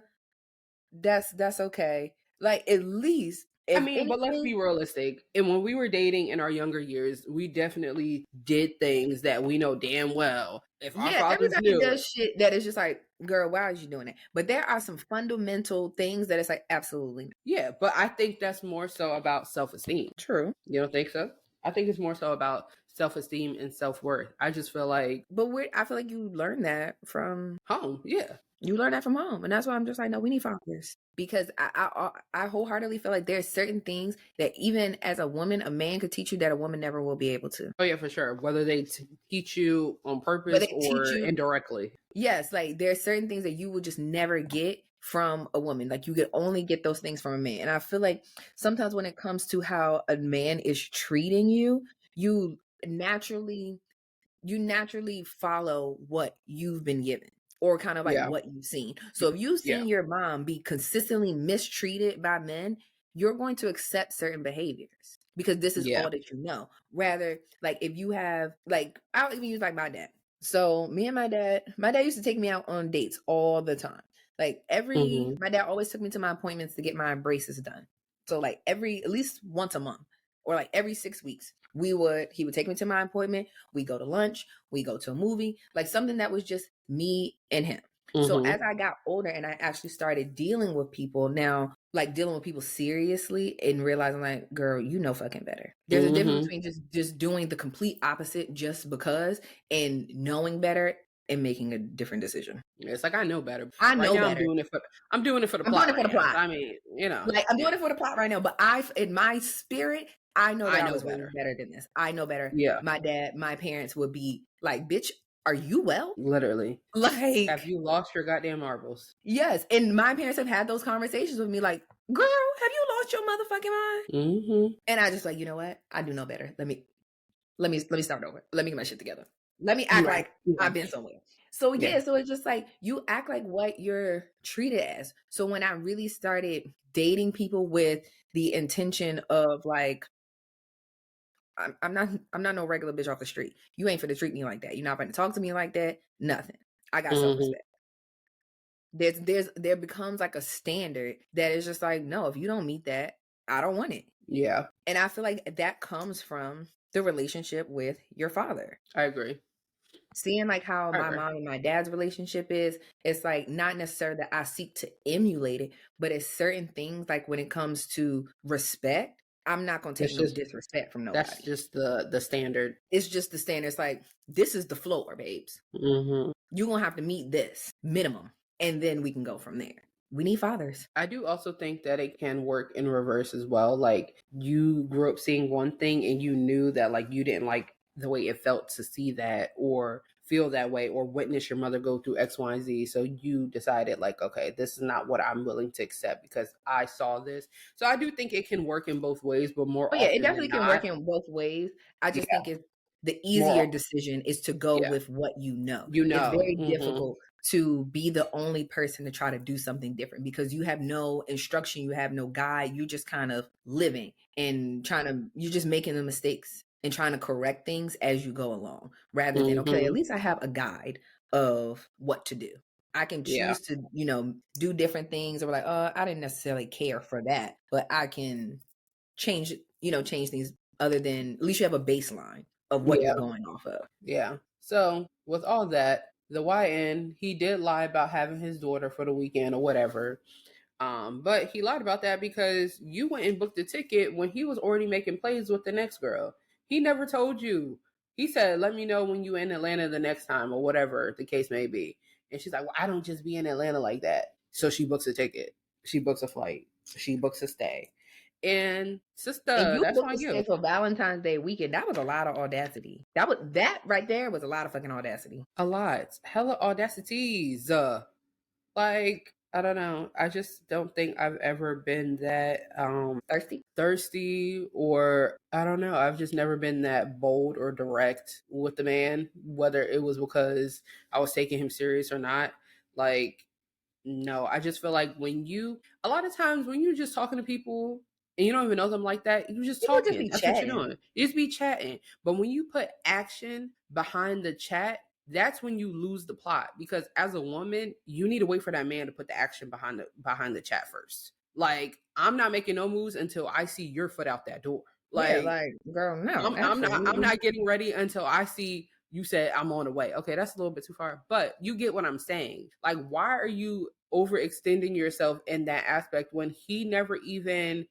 that's okay. Like at least. But let's be realistic. And when we were dating in our younger years, we definitely did things that we know damn well. If our fathers knew, does shit that is just like, girl, why are you doing that? But there are some fundamental things that it's like, absolutely not. Yeah, but I think that's more so about self-esteem. True. You don't think so? I think it's more so about self-esteem and self-worth. I just feel like, I feel like you learn that from home. Yeah. You learn that from home. And that's why I'm just like, no, we need fathers. Because I wholeheartedly feel like there's certain things that even as a woman, a man could teach you that a woman never will be able to. Oh, yeah, for sure. Whether they teach you on purpose or indirectly. Yes, like there's certain things that you will just never get from a woman. Like you could only get those things from a man. And I feel like sometimes when it comes to how a man is treating you, you naturally follow what you've been given. Or kind of like what you've seen. So if you've seen your mom be consistently mistreated by men, you're going to accept certain behaviors because this is all that you know. Rather, like if you have, like, I'll even use like my dad. So me and my dad used to take me out on dates all the time. Like my dad always took me to my appointments to get my braces done. So like at least once a month or like every 6 weeks. He would take me to my appointment. We go to lunch. We go to a movie, like something that was just me and him. So as I got older and I actually started dealing with people now, like dealing with people seriously and realizing like, girl, you know fucking better. There's a difference between just doing the complete opposite just because and knowing better and making a different decision. It's like I know better. I know better. I'm doing it for the plot. I mean, like I'm doing it for the plot right now. But in my spirit, I know that I was better than this. I know better. Yeah. My dad, my parents would be like, bitch, are you well? Literally. Have Like, you lost your goddamn marbles? yes. And my parents have had those conversations with me, like, girl, have you lost your motherfucking mind? Mm-hmm. And I just like, you know what? I do know better. Let me start over. Let me get my shit together. Let me act Right. like Yeah. I've been somewhere. So Yeah. yeah, so it's just like you act like what you're treated as. So when I really started dating people with the intention of like, I'm not no regular bitch off the street. You ain't finna treat me like that. You're not finna talk to me like that. Nothing. I got self Mm-hmm. respect. There becomes like a standard that is just like, no, if you don't meet that, I don't want it. Yeah. And I feel like that comes from the relationship with your father. I agree. Seeing like how I my agree. mom and my dad's relationship is, it's like not necessarily that I seek to emulate it, but it's certain things like when it comes to respect, I'm not gonna take That's no just disrespect from that's nobody. just the standard. It's just the standard. It's like, this is the floor, babes. Mm-hmm. You're gonna have to meet this minimum, and then we can go from there. We need fathers. I do also think that it can work in reverse as well. Like you grew up seeing one thing and you knew that like you didn't like the way it felt to see that or feel that way or witness your mother go through X, Y, and Z. So you decided like, okay, this is not what I'm willing to accept because I saw this. So I do think it can work in both ways, but more Oh yeah, it often than definitely can work not, in both ways. I just yeah, think it's the more, easier decision is to go yeah, with what you know. you It's know, very mm-hmm. difficult to be the only person to try to do something different because you have no instruction, you have no guide, you just kind of living and you're just making the mistakes and trying to correct things as you go along rather than, okay, Mm-hmm. at least I have a guide of what to do. I can Yeah, choose to, do different things or like, I didn't necessarily care for that, but I can change things other than at least you have a baseline of what you're yeah, going off of. yeah. So with all that, the YN, he did lie about having his daughter for the weekend or whatever. But he lied about that because you went and booked a ticket when he was already making plays with the next girl. He never told you. He said, "Let me know when you in Atlanta the next time or whatever the case may be." And she's like, "Well, I don't just be in Atlanta like that." So she books a ticket. She books a flight. She books a stay. And And sister, you that's booked on to stay you. for Valentine's Day weekend. That was a lot of audacity. That right there was a lot of fucking audacity. A lot. Hella audacities. Like, I don't know. I just don't think I've ever been that Thirsty. thirsty or I don't know. I've just never been that bold or direct with the man, whether it was because I was taking him serious or not. Like, no, I just feel like a lot of times when you're just talking to people and you don't even know them like that, you just People just talking. be That's what you're chatting. doing. You just be chatting. But when you put action behind the chat, that's when you lose the plot. Because as a woman, you need to wait for that man to put the action behind the chat first. Like, I'm not making no moves until I see your foot out that door. Yeah, Like, like, girl, no, I'm absolutely. not getting ready until I see you said I'm on the way. Okay, that's a little bit too far, but you get what I'm saying. Like, why are you overextending yourself in that aspect when he never even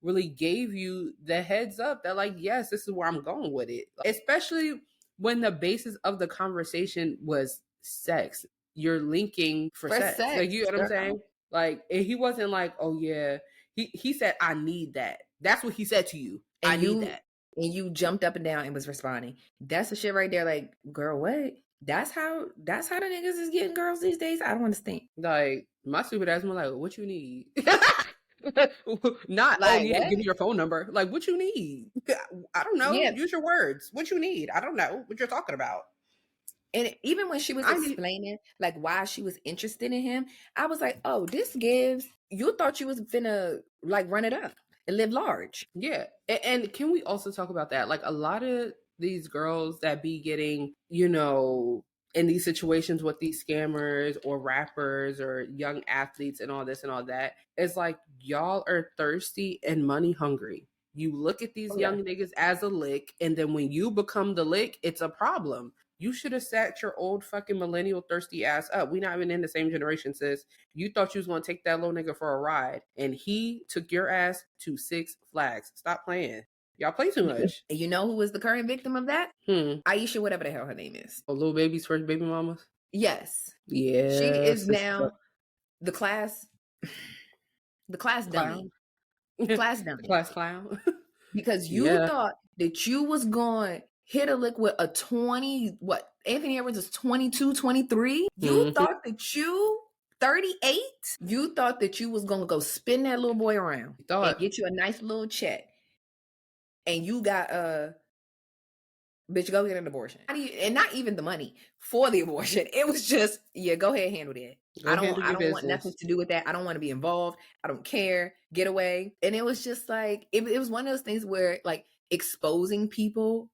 really gave you the heads up that like, yes, this is where I'm going with it. Especially when the basis of the conversation was sex. You're linking for For sex. Like, sex, you know what I'm girl. saying? Like, and he wasn't like, oh yeah. He said, I need that. That's what he said to you. I And need you that. and you jumped up and down and was responding. That's the shit right there. Like, girl, what? That's how the niggas is getting girls these days. I don't understand. Like my stupid ass was like, what you need? Not, oh Like yeah, what? give me your phone number. Like, what you need? I don't know. Yeah. Use your words. What you need? I don't know what you're talking about. And even when she was I need. explaining like why she was interested in him, I was like, oh, this gives you thought you was finna like run it up and live large. Yeah. And can we also talk about that? Like a lot of these girls that be getting, in these situations with these scammers or rappers or young athletes and all this and all that, it's like y'all are thirsty and money hungry. You look at these Oh yeah. young niggas as a lick, and then when you become the lick, it's a problem. You should have sat your old fucking millennial thirsty ass up. We not even in the same generation, sis. You thought you was gonna take that little nigga for a ride, and he took your ass to Six Flags. Stop playing. Y'all play too much. And you know who was the current victim of that? Hmm. Aisha, whatever the hell her name is. Oh, little baby's first baby mamas. Yes. She Yeah, is sister. now the class dummy. Clown. Class dummy. Class clown. Because you Yeah. thought that you was going hit a lick with a 20, what, Anthony Edwards is 22, 23. You thought that you 38, you thought that you was gonna go spin that little boy around and get you a nice little check, and you got bitch, go get an abortion. And not even the money for the abortion. It was just, yeah, go ahead, handle that. I don't want nothing to do with that. I don't want to be involved. I don't care. Get away. And it was just like, it was one of those things where like exposing people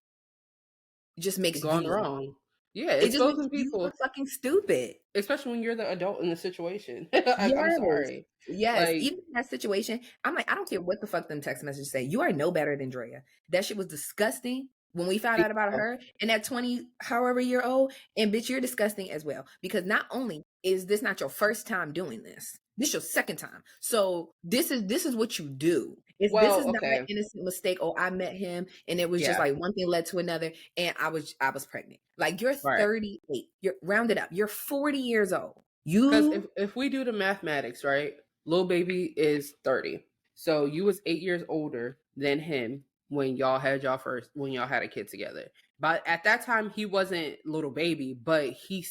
just makes gone you wrong. Yeah, it just makes people you fucking stupid. Especially when you're the adult in the situation. I'm sorry. Yes, like, even in that situation, I'm like, I don't care what the fuck them text messages say. You are no better than Drea. That shit was disgusting when we found out about her and that 20 however year old. And bitch, you're disgusting as well. Because not only is this not your first time doing this, this is your second time. So this is what you do. This is not an innocent mistake. Oh, I met him and it was just like one thing led to another and I was pregnant. Like you're 38. You're rounded up. You're 40 years old. Because if we do the mathematics, right? Lil Baby is 30. So you was 8 years older than him when y'all had a kid together. But at that time he wasn't Little Baby, but he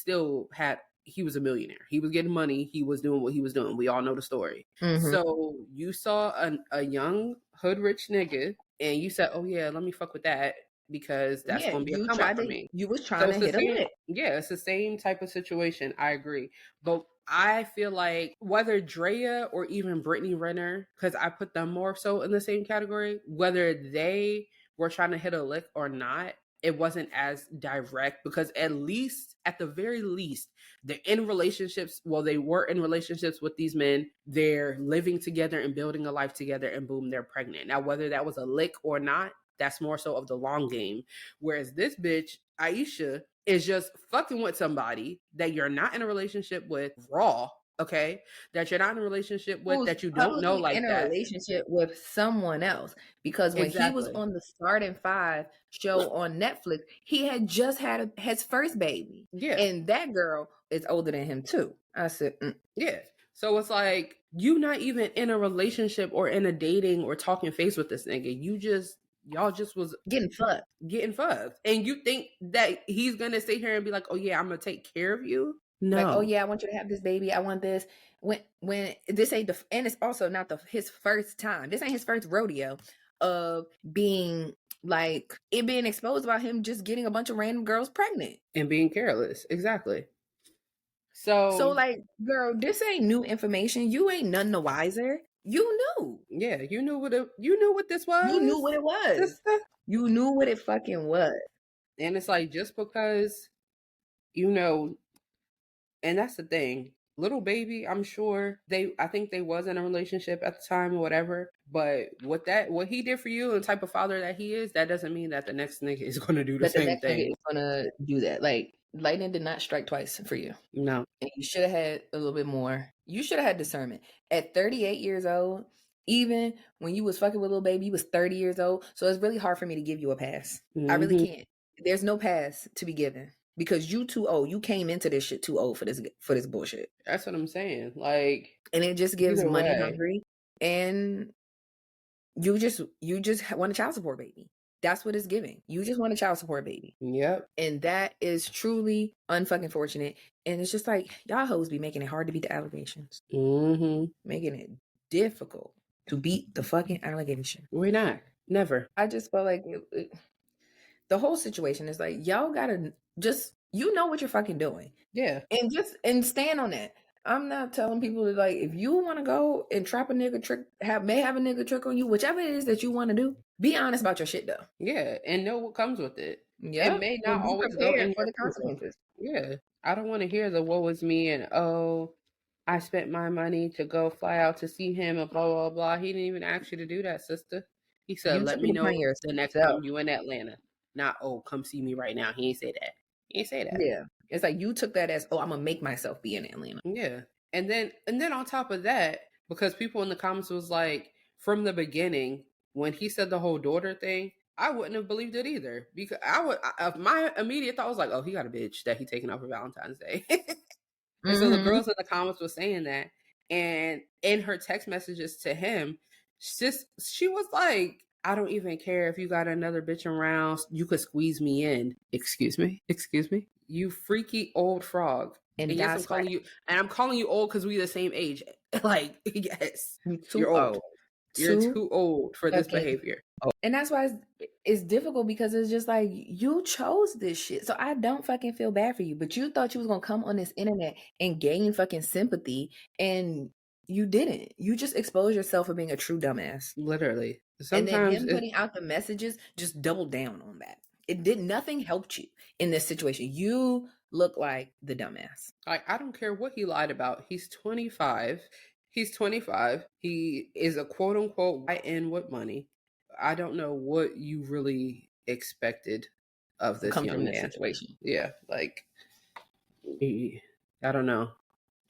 was a millionaire. He was getting money. He was doing what he was doing. We all know the story. Mm-hmm. So you saw a young hood rich nigga and you said, oh yeah, let me fuck with that because that's going to be a come up for me. You was trying to hit a lick. Yeah, it's the same type of situation. I agree. But I feel like whether Drea or even Brittany Renner, because I put them more so in the same category, whether they were trying to hit a lick or not, it wasn't as direct because at the very least, they're in relationships. Well, they were in relationships with these men. They're living together and building a life together and boom, they're pregnant. Now, whether that was a lick or not, that's more so of the long game. Whereas this bitch, Aisha, is just fucking with somebody that you're not in a relationship with raw, okay? That you're not in a relationship with, that you don't know like that. In a relationship with someone else. Because when he was on the Starting Five show on Netflix, he had just had his first baby. Yeah. And that girl is older than him too. I said, yeah. So it's like, you not even in a relationship or in a dating or talking face with this nigga. Y'all just was getting fucked. And you think that he's going to sit here and be like, oh yeah, I'm going to take care of you? No. Like, oh yeah, I want you to have this baby. I want this. When this ain't and it's also not his first time. This ain't his first rodeo of being like, it being exposed about him just getting a bunch of random girls pregnant. And being careless. Exactly. So like, girl, this ain't new information. You ain't none the wiser. You knew. Yeah, you knew what this was. You knew what it was. You knew what it fucking was. And it's like, just because, and that's the thing. Little Baby, I'm sure I think they was in a relationship at the time or whatever. But what he did for you and the type of father that he is, that doesn't mean that the next nigga is going to do the same thing. Nigga is going to do that. Like, lightning did not strike twice for you. No. And you should have had a little bit more. You should have had discernment. At 38 years old, even when you was fucking with Little Baby, you was 30 years old. So it's really hard for me to give you a pass. Mm-hmm. I really can't. There's no pass to be given because you too old. You came into this shit too old for this bullshit. That's what I'm saying. Like, and it just gives money hungry, and you just want a child support baby. That's what it's giving. You just want a child support baby. Yep. And that is truly unfucking fortunate. And it's just like, y'all hoes be making it hard to beat the allegations. Mm-hmm. Making it difficult to beat the fucking allegation. We're not. Never. I just felt like the whole situation is like, y'all gotta just, what you're fucking doing. Yeah. And stand on that. I'm not telling people that, like, if you want to go and trap a nigga trick, have a nigga trick on you, whichever it is that you want to do, be honest about your shit though. Yeah, and know what comes with it. Yeah, it may not always go in for the consequences. Yeah, I don't want to hear the woe is me and oh, I spent my money to go fly out to see him and blah blah blah. He didn't even ask you to do that, sister. He said, "Let me know the next time you in Atlanta." Not, oh, come see me right now. He ain't say that. Yeah. It's like you took that as, oh, I'm gonna make myself be in Atlanta. Yeah. And then on top of that, because people in the comments was like, from the beginning, when he said the whole daughter thing, I wouldn't have believed it either. Because my immediate thought was like, oh, he got a bitch that he taking out for Valentine's Day. And so the girls in the comments were saying that. And in her text messages to him, she was like, I don't even care if you got another bitch around. You could squeeze me in. Excuse me? You freaky old frog. And Yes, I'm that's why calling you, and I'm calling you old because we the same age. Like, yes, you're too you're old. old. You're Too too old for this fucking behavior. old. And that's why it's difficult because it's just like you chose this shit. So I don't fucking feel bad for you. But you thought you was gonna come on this internet and gain fucking sympathy, and you didn't. You just exposed yourself for being a true dumbass. Literally. And then Sometimes him putting out the messages just doubled down on that. It did nothing helped you in this situation. You look like the dumbass. like, I don't care what he lied about. He's 25. He's 25. He is a quote unquote white in with money. I don't know what you really expected of this Come from young this man. situation. Yeah, like, I don't know.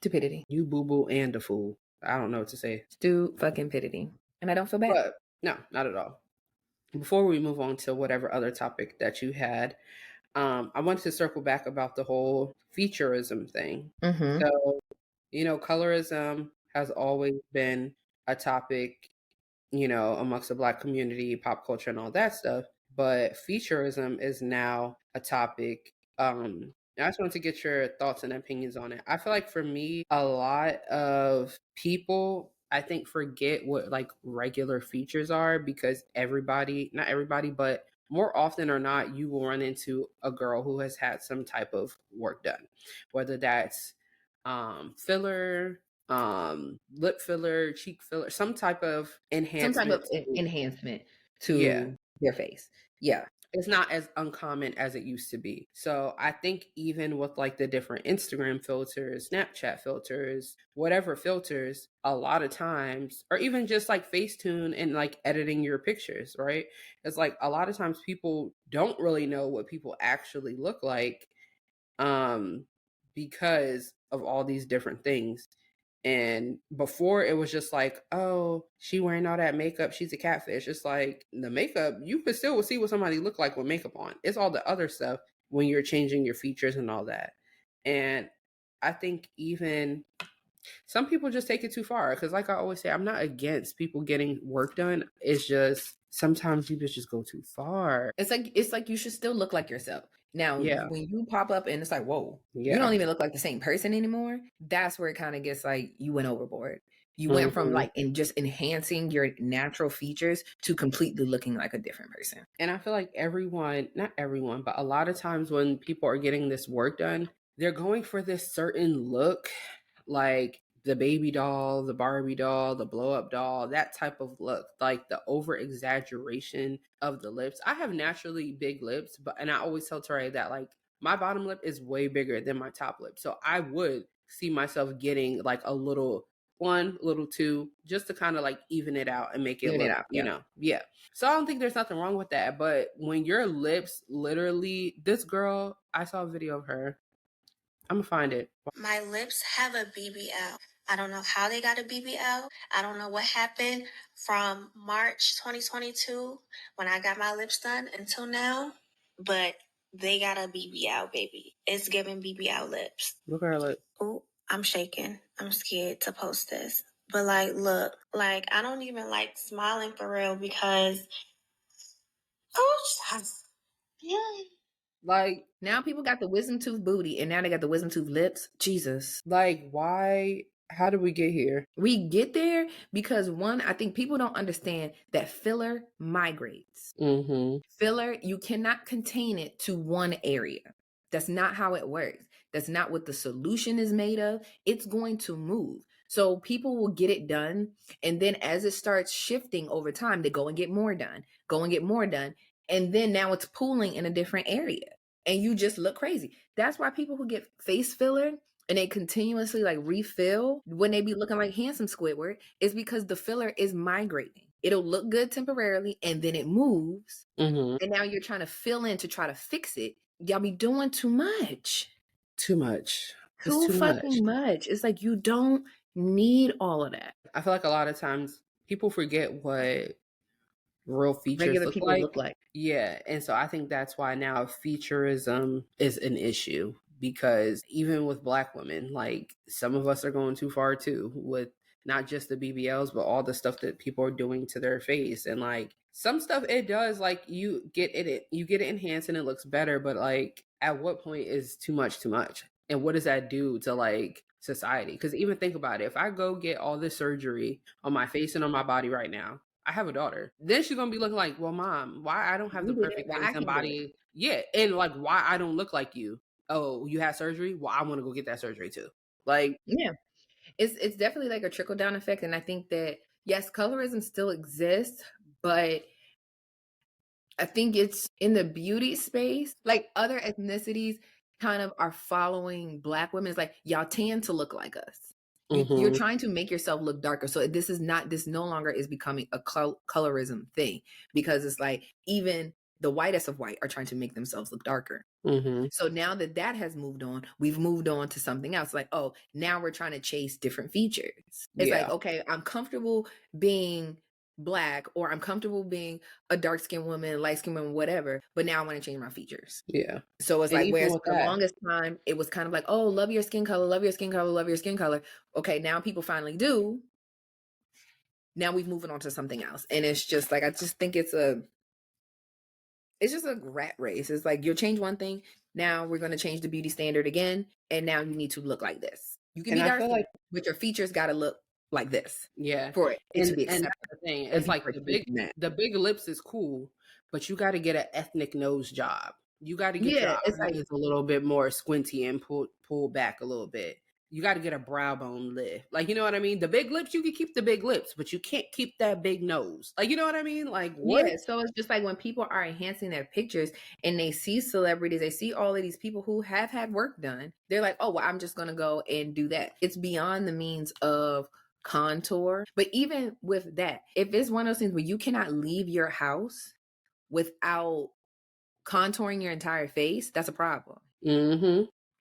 Stupidity. You boo boo and a fool. I don't know what to say. Stupidity. And I don't feel bad. But no, not at all. Before we move on to whatever other topic that you had, I wanted to circle back about the whole featurism thing. Mm-hmm. So, colorism has always been a topic, amongst the Black community, pop culture, and all that stuff. But featurism is now a topic. I just wanted to get your thoughts and opinions on it. I feel like for me, a lot of people, I think, forget what like regular features are because not everybody, but more often or not, you will run into a girl who has had some type of work done, whether that's filler, lip filler, cheek filler, some type of Some type of enhancement. enhancement Yeah. to their face. Yeah. It's not as uncommon as it used to be. So I think even with like the different Instagram filters, Snapchat filters, whatever filters, a lot of times, or even just like Facetune and like editing your pictures, right? It's like a lot of times people don't really know what people actually look like because of all these different things. And before it was just like, oh, she wearing all that makeup, she's a catfish. It's like the makeup, you could still see what somebody look like with makeup on. It's all the other stuff when you're changing your features and all that. And I think even some people just take it too far. Cause like I always say, I'm not against people getting work done. It's just sometimes people just go too far. It's like you should still look like yourself. Now, Yeah. when you pop up and it's like, whoa, you Yeah. don't even look like the same person anymore. That's where it kind of gets like you went overboard. You went from like just enhancing your natural features to completely looking like a different person. And I feel like not everyone, but a lot of times when people are getting this work done, they're going for this certain look, like the baby doll, the Barbie doll, the blow up doll, that type of look, like the over exaggeration of the lips. I have naturally big lips, and I always tell Tori that like my bottom lip is way bigger than my top lip. So I would see myself getting like a little one, little two, just to kind of like even it out and make it look, yeah. So I don't think there's nothing wrong with that. But when your lips literally, this girl, I saw a video of her. I'm gonna find it. My lips have a BBL. I don't know how they got a BBL. I don't know what happened from March 2022 when I got my lips done until now, but they got a BBL, baby. It's giving BBL lips. Look at her lip. Oh, I'm shaking. I'm scared to post this. But like, look, like I don't even like smiling for real because like now people got the wisdom tooth booty and now they got the wisdom tooth lips. Jesus. Like, why? How did we get here? We get there because one, I think people don't understand that filler migrates. Filler, you cannot contain it to one area. That's not how it works. That's not what the solution is made of. It's going to move. So people will get it done. And then as it starts shifting over time, they go and get more done, go and get more done. And then now it's pooling in a different area. And you just look crazy. That's why people who get face filler and they continuously like refill when they be looking like handsome Squidward is because the filler is migrating. It'll look good temporarily and then it moves. And now you're trying to fill in to try to fix it. Y'all be doing too much. Too much. Too fucking much. It's like you don't need all of that. I feel like a lot of times people forget what real features look like. Yeah. And so I think that's why now featurism is an issue because even with Black women, like some of us are going too far too with not just the BBLs, but all the stuff that people are doing to their face. And like some stuff it does, like you get it enhanced and it looks better, but like at what point is too much? And what does that do to like society? Because even think about it, if I go get all this surgery on my face and on my body right now, I have a daughter, then she's gonna be looking like, well, mom, why I don't have the perfect face and body? Yeah, and like why I don't look like you. Oh, you had surgery? Well, I want to go get that surgery too. Like, yeah, it's definitely like a trickle down effect. And I think that yes, colorism still exists, but I think it's in the beauty space, like other ethnicities kind of are following Black women. It's like, y'all tend to look like us. You're trying to make yourself look darker. So this no longer is becoming a colorism thing, because it's like even the whitest of white are trying to make themselves look darker. So now that has moved on, we've moved on to something else. Like, oh, now we're trying to chase different features. It's like, okay, I'm comfortable being Black, or I'm comfortable being a dark-skinned woman, light-skinned woman, whatever, but now I want to change my features. Yeah. So it's like, whereas for the longest time, it was kind of like, oh, love your skin color, love your skin color, love your skin color. Okay, now people finally do. Now we've moved on to something else. And it's just like, I just think it's just a rat race. It's like, you'll change one thing, now we're going to change the beauty standard again, and now you need to look like this. You can be dark, like, but your features got to look like this. Yeah. For it to be accepted. And that's the thing. It's like the big lips is cool, but you got to get an ethnic nose job. You got to get your eyes a little bit more squinty and pull back a little bit. You got to get a brow bone lift. Like, you know what I mean? The big lips, you can keep the big lips, but you can't keep that big nose. Like, you know what I mean? Like, what? Yeah, so it's just like when people are enhancing their pictures and they see celebrities, they see all of these people who have had work done, they're like, oh, well, I'm just going to go and do that. It's beyond the means of contour. But even with that, if it's one of those things where you cannot leave your house without contouring your entire face, that's a problem.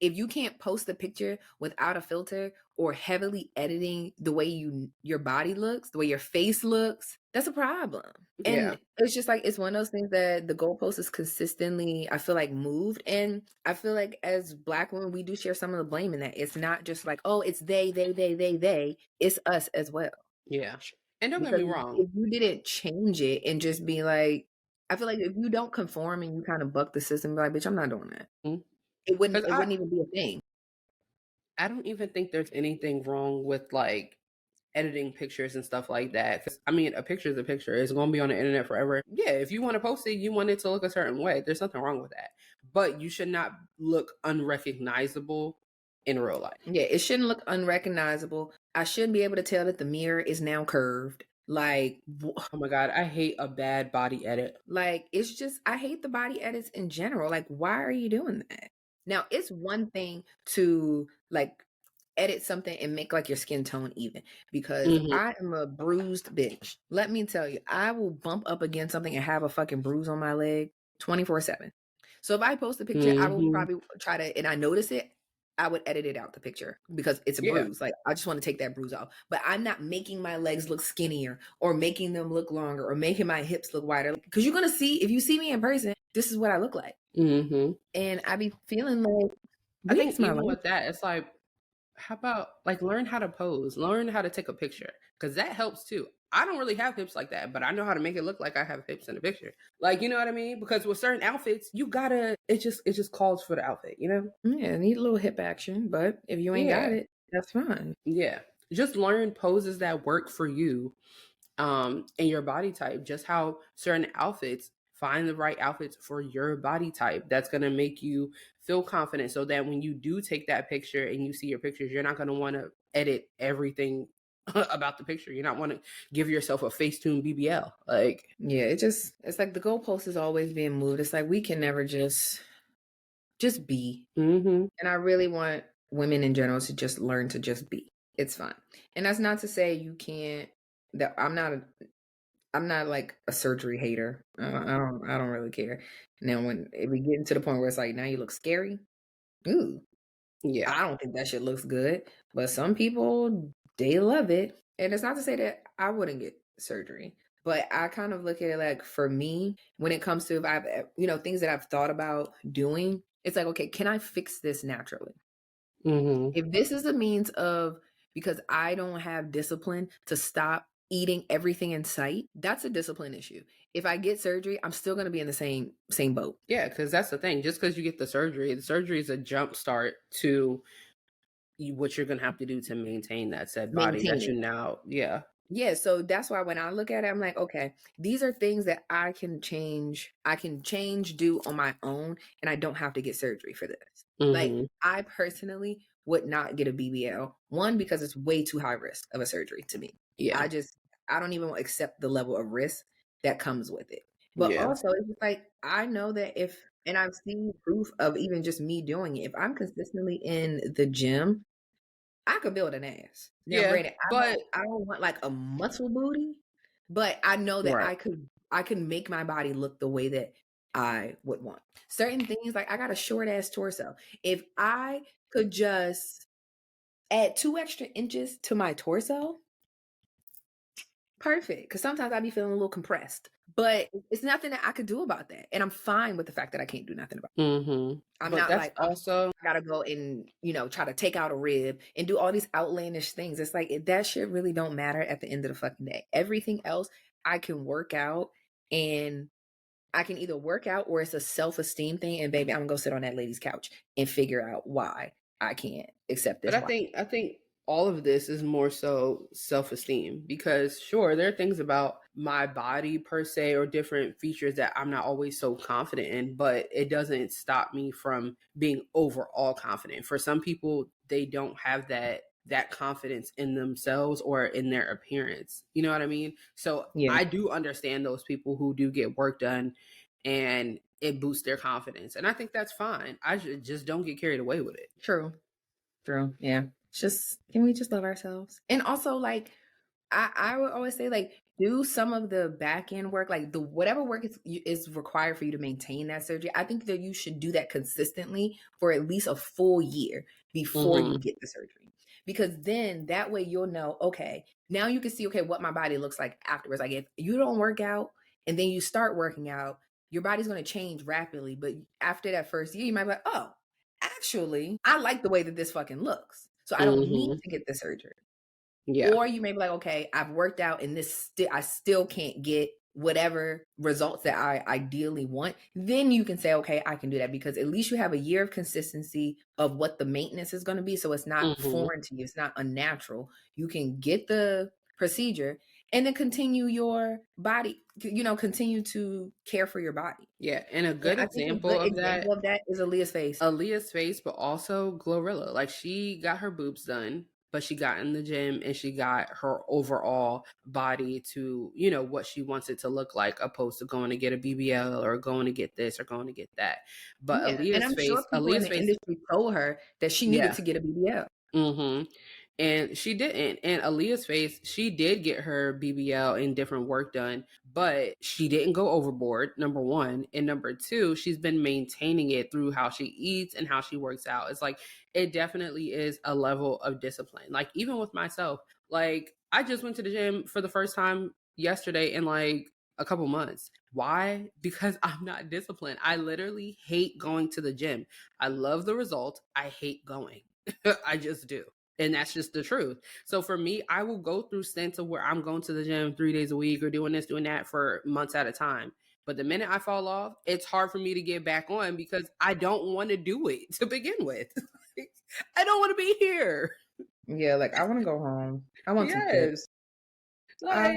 If you can't post a picture without a filter or heavily editing the way your body looks, the way your face looks, that's a problem. And it's just like, it's one of those things that the goalpost is consistently, I feel like, moved. And I feel like as Black women, we do share some of the blame in that. It's not just like, oh, it's they. It's us as well. Yeah. And don't get me wrong. If you didn't change it and just be like, I feel like if you don't conform and you kind of buck the system, be like, bitch, I'm not doing that. It wouldn't even be a thing. I don't even think there's anything wrong with like editing pictures and stuff like that. Because I mean, a picture is a picture. It's going to be on the internet forever. Yeah, if you want to post it, you want it to look a certain way. There's nothing wrong with that. But you should not look unrecognizable in real life. Yeah, it shouldn't look unrecognizable. I shouldn't be able to tell that the mirror is now curved. Like, oh my God, I hate a bad body edit. Like, it's just, I hate the body edits in general. Like, why are you doing that? Now, it's one thing to like edit something and make like your skin tone even, because I am a bruised bitch. Let me tell you, I will bump up against something and have a fucking bruise on my leg 24/7. So if I post a picture, I will probably try to, and I notice it, I would edit it out the picture because it's a bruise. Like, I just want to take that bruise off. But I'm not making my legs look skinnier or making them look longer or making my hips look wider. Because you're going to see, if you see me in person, this is what I look like. And I be feeling like, I think even with that, it's like, how about like learn how to pose, learn how to take a picture, because that helps too. I don't really have hips like that, but I know how to make it look like I have hips in the picture. Like, you know what I mean? Because with certain outfits, you gotta, it just calls for the outfit, you know? Yeah, need a little hip action, but if you ain't got it, that's fine. Yeah. Just learn poses that work for you and your body type, just how certain outfits, find the right outfits for your body type. That's going to make you feel confident, so that when you do take that picture and you see your pictures, you're not going to want to edit everything about the picture. You not want to give yourself a Facetune BBL. Like, yeah, it's like the goalpost is always being moved. It's like, we can never just be. And I really want women in general to just learn to just be. It's fine. And that's not to say you can't, that I'm not like a surgery hater. I don't really care. Now, if we get into the point where it's like, now you look scary, ooh, yeah, I don't think that shit looks good. But some people, they love it. And it's not to say that I wouldn't get surgery, but I kind of look at it like, for me, when it comes to, if I've, things that I've thought about doing, it's like, okay, can I fix this naturally? If this is a means of because I don't have discipline to stop eating everything in sight, that's a discipline issue. If I get surgery, I'm still going to be in the same boat. Yeah, because that's the thing. Just because you get the surgery is a jump start to what you're going to have to do to maintain that said body that you now, Yeah, so that's why when I look at it, I'm like, okay, these are things that I can change. I can do on my own, and I don't have to get surgery for this. Like, I personally would not get a BBL. One, because it's way too high risk of a surgery to me. Yeah. I don't even accept the level of risk that comes with it. But also, it's just like, I know that and I've seen proof of even just me doing it. If I'm consistently in the gym, I could build an ass. Now, granted, I don't want like a muscle booty, but I know that I could make my body look the way that I would want. Certain things, like I got a short ass torso. If I could just add 2 extra inches to my torso, perfect. Because sometimes I'd be feeling a little compressed, but it's nothing that I could do about that. And I'm fine with the fact that I can't do nothing about it. I'm not like, also, I gotta go and, try to take out a rib and do all these outlandish things. It's like, that shit really don't matter at the end of the fucking day. Everything else I can work out, and I can either work out or it's a self-esteem thing. And baby, I'm gonna go sit on that lady's couch and figure out why I can't accept this. But I think all of this is more so self-esteem, because sure, there are things about my body per se or different features that I'm not always so confident in, but it doesn't stop me from being overall confident. For some people, they don't have that confidence in themselves or in their appearance. You know what I mean? So I do understand those people who do get work done and it boosts their confidence. And I think that's fine. I just don't get carried away with it. True. Yeah. Can we just love ourselves? And also, like, I would always say, like, do some of the back end work, like whatever work is required for you to maintain that surgery. I think that you should do that consistently for at least a full year before you get the surgery, because then that way you'll know, okay, now you can see, okay, what my body looks like afterwards. Like, if you don't work out and then you start working out, your body's going to change rapidly. But after that first year, you might be like, oh, actually, I like the way that this fucking looks, so I don't need to get the surgery. Yeah. Or you may be like, okay, I've worked out and I still can't get whatever results that I ideally want. Then you can say, okay, I can do that, because at least you have a year of consistency of what the maintenance is going to be. So it's not foreign to you. It's not unnatural. You can get the procedure and then continue your body, continue to care for your body. Yeah. And a good example of that is Aaliyah's face. Aaliyah's face, but also Glorilla. Like, she got her boobs done, but she got in the gym and she got her overall body to, what she wants it to look like, opposed to going to get a BBL or going to get this or going to get that. But Aaliyah's face, sure Aaliyah's face industry told her that she needed to get a BBL. And she didn't. And Aaliyah's face, she did get her BBL and different work done, but she didn't go overboard, number one. And number two, she's been maintaining it through how she eats and how she works out. It's like, it definitely is a level of discipline. Like, even with myself, like, I just went to the gym for the first time yesterday in like a couple months. Why? Because I'm not disciplined. I literally hate going to the gym. I love the result. I hate going. I just do. And that's just the truth. So for me, I will go through stints of where I'm going to the gym 3 days a week or doing this, doing that for months at a time. But the minute I fall off, it's hard for me to get back on, because I don't want to do it to begin with. I don't want to be here. Yeah, like, I want to go home. I want some chips. Like,